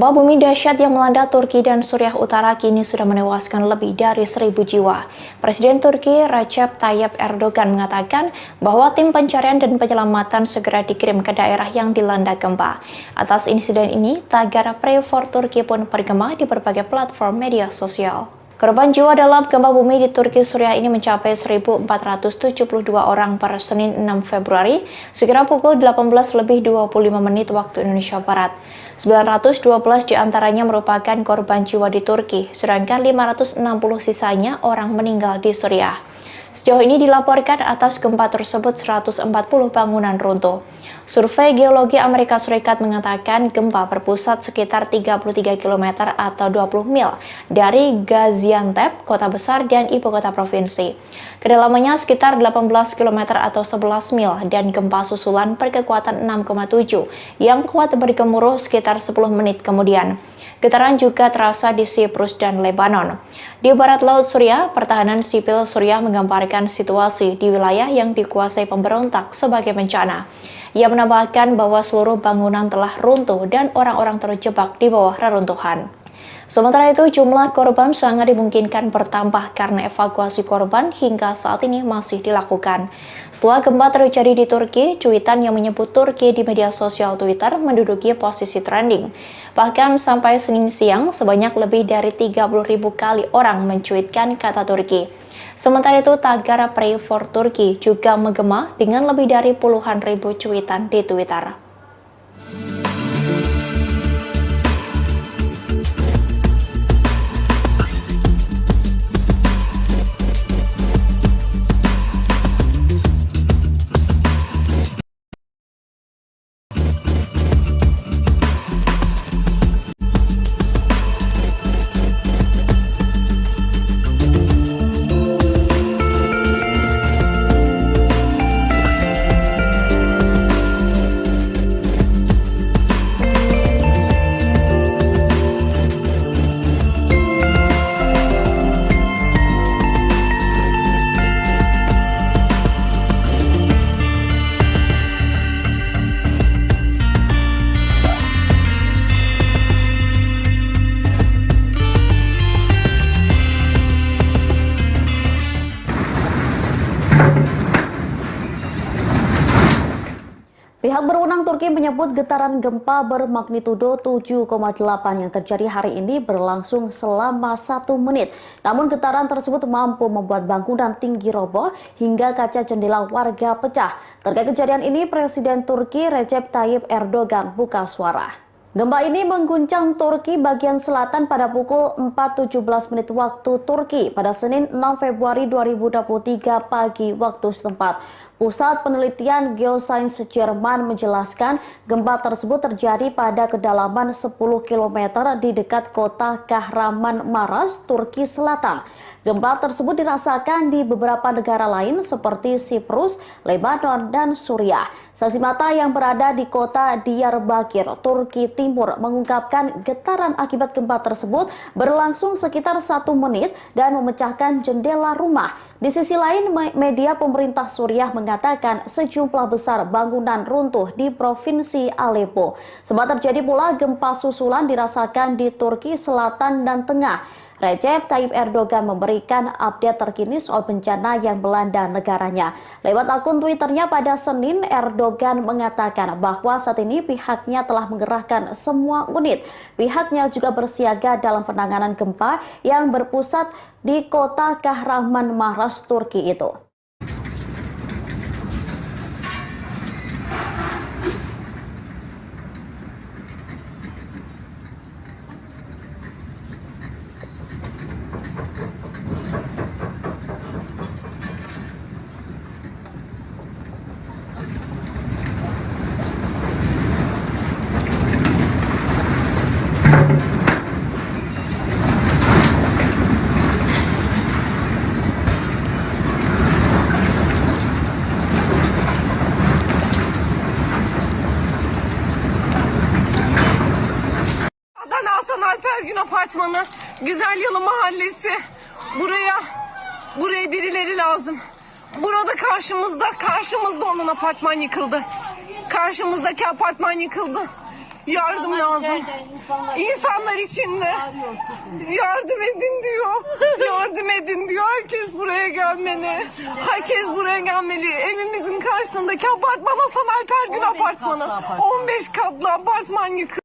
Gempa bumi dahsyat yang melanda Turki dan Suriah Utara kini sudah menewaskan lebih dari 1.000 jiwa. Presiden Turki Recep Tayyip Erdogan mengatakan bahwa tim pencarian dan penyelamatan segera dikirim ke daerah yang dilanda gempa. Atas insiden ini, tagar Pray for Turkey pun bergema di berbagai platform media sosial. Korban jiwa dalam gempa bumi di Turki Suriah ini mencapai 1.472 orang pada Senin 6 Februari, sekira pukul 18.25 waktu Indonesia Barat. 912 diantaranya merupakan korban jiwa di Turki, sedangkan 560 sisanya orang meninggal di Suriah. Sejauh ini dilaporkan atas gempa tersebut 140 bangunan runtuh. Survei Geologi Amerika Serikat mengatakan gempa berpusat sekitar 33 km atau 20 mil dari Gaziantep, kota besar dan ibu kota provinsi. Kedalamannya sekitar 18 km atau 11 mil dan gempa susulan berkekuatan 6,7 yang kuat bergemuruh sekitar 10 menit kemudian. Getaran juga terasa di Siprus dan Lebanon. Di barat laut Suriah, pertahanan sipil Suriah menggambarkan situasi di wilayah yang dikuasai pemberontak sebagai bencana. Ia menambahkan bahwa seluruh bangunan telah runtuh dan orang-orang terjebak di bawah reruntuhan. Sementara itu, jumlah korban sangat dimungkinkan bertambah karena evakuasi korban hingga saat ini masih dilakukan. Setelah gempa terjadi di Turki, cuitan yang menyebut Turki di media sosial Twitter menduduki posisi trending. Bahkan sampai Senin siang, sebanyak lebih dari 30.000 kali orang mencuitkan kata Turki. Sementara itu, tagar Pray for Turkey juga menggema dengan lebih dari puluhan ribu cuitan di Twitter. Pihak berwenang Turki menyebut getaran gempa bermagnitudo 7,8 yang terjadi hari ini berlangsung selama 1 menit. Namun getaran tersebut mampu membuat bangunan tinggi roboh hingga kaca jendela warga pecah. Terkait kejadian ini, Presiden Turki Recep Tayyip Erdogan buka suara. Gempa ini mengguncang Turki bagian selatan pada pukul 4.17 menit waktu Turki pada Senin 6 Februari 2023 pagi waktu setempat. Pusat Penelitian Geosains Jerman menjelaskan gempa tersebut terjadi pada kedalaman 10 km di dekat kota Kahramanmaraş, Turki Selatan. Gempa tersebut dirasakan di beberapa negara lain seperti Siprus, Lebanon, dan Suriah. Saksi mata yang berada di kota Diyarbakir, Turki Timur mengungkapkan getaran akibat gempa tersebut berlangsung sekitar 1 menit dan memecahkan jendela rumah. Di sisi lain, media pemerintah Suriah mengatakan sejumlah besar bangunan runtuh di Provinsi Aleppo. Sempat terjadi pula gempa susulan dirasakan di Turki Selatan dan Tengah. Recep Tayyip Erdogan memberikan update terkini soal bencana yang melanda negaranya. Lewat akun Twitternya pada Senin, Erdogan mengatakan bahwa saat ini pihaknya telah mengerahkan semua unit. Pihaknya juga bersiaga dalam penanganan gempa yang berpusat di kota Kahramanmaraş, Turki itu. Alpergün Apartmanı, Güzel Yalı Mahallesi. Buraya birileri lazım. Burada karşımızda onun apartman yıkıldı. Karşımızdaki apartman yıkıldı. Yardım lazım. İnsanlar içinde. Yardım edin diyor. Yardım edin diyor. Herkes buraya gelmeli. Herkes buraya gelmeli. Evimizin karşısındaki apartman Hasan Alper Gül apartmanı. 15 katlı apartman yıkıldı.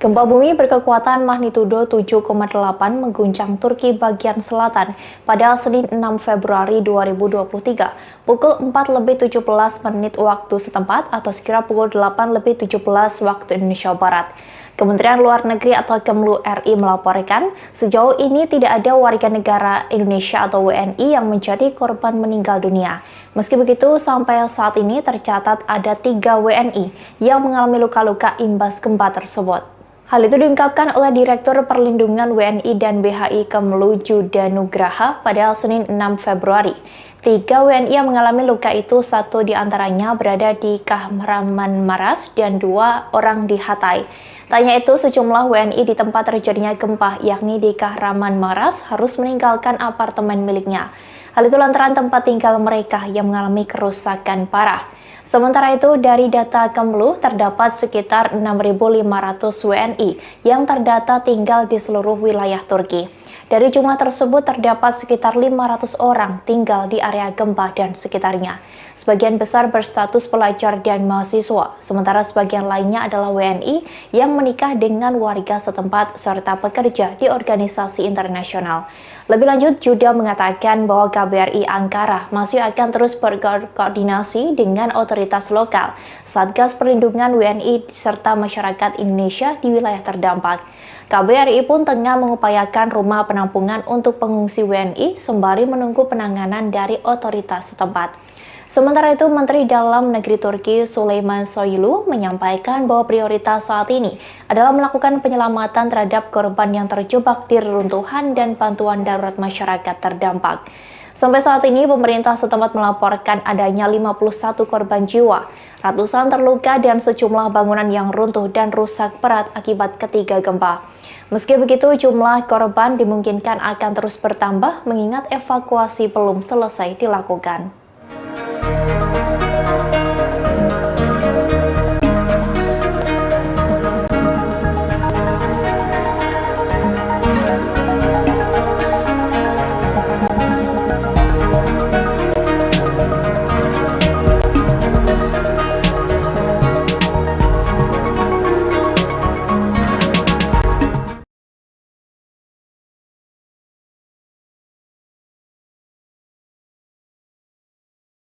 Gempa bumi berkekuatan magnitudo 7,8 mengguncang Turki bagian selatan pada Senin 6 Februari 2023 pukul 4:17 waktu setempat atau sekira pukul 8:17 waktu Indonesia Barat. Kementerian Luar Negeri atau Kemlu RI melaporkan sejauh ini tidak ada warga negara Indonesia atau WNI yang menjadi korban meninggal dunia. Meski begitu, sampai saat ini tercatat ada 3 WNI yang mengalami luka-luka imbas gempa tersebut. Hal itu diungkapkan oleh Direktur Perlindungan WNI dan BHI Kemlu Juda Nugraha pada Senin 6 Februari. 3 WNI yang mengalami luka itu, 1 diantaranya berada di Kahramanmaras dan 2 orang di Hatay. Tanya itu, sejumlah WNI di tempat terjadinya gempa, yakni di Kahramanmaras, harus meninggalkan apartemen miliknya. Hal itu lantaran tempat tinggal mereka yang mengalami kerusakan parah. Sementara itu, dari data Kemlu, terdapat sekitar 6.500 WNI yang terdata tinggal di seluruh wilayah Turki. Dari jumlah tersebut, terdapat sekitar 500 orang tinggal di area gempa dan sekitarnya. Sebagian besar berstatus pelajar dan mahasiswa, sementara sebagian lainnya adalah WNI yang menikah dengan warga setempat serta pekerja di organisasi internasional. Lebih lanjut, Juda mengatakan bahwa KBRI Ankara masih akan terus berkoordinasi dengan otoritas lokal, Satgas Perlindungan WNI serta masyarakat Indonesia di wilayah terdampak. KBRI pun tengah mengupayakan rumah penampungan untuk pengungsi WNI sembari menunggu penanganan dari otoritas setempat. Sementara itu, Menteri Dalam Negeri Turki Süleyman Soylu menyampaikan bahwa prioritas saat ini adalah melakukan penyelamatan terhadap korban yang terjebak di reruntuhan dan bantuan darurat masyarakat terdampak. Sampai saat ini, pemerintah setempat melaporkan adanya 51 korban jiwa, ratusan terluka, dan sejumlah bangunan yang runtuh dan rusak berat akibat ketiga gempa. Meski begitu, jumlah korban dimungkinkan akan terus bertambah mengingat evakuasi belum selesai dilakukan.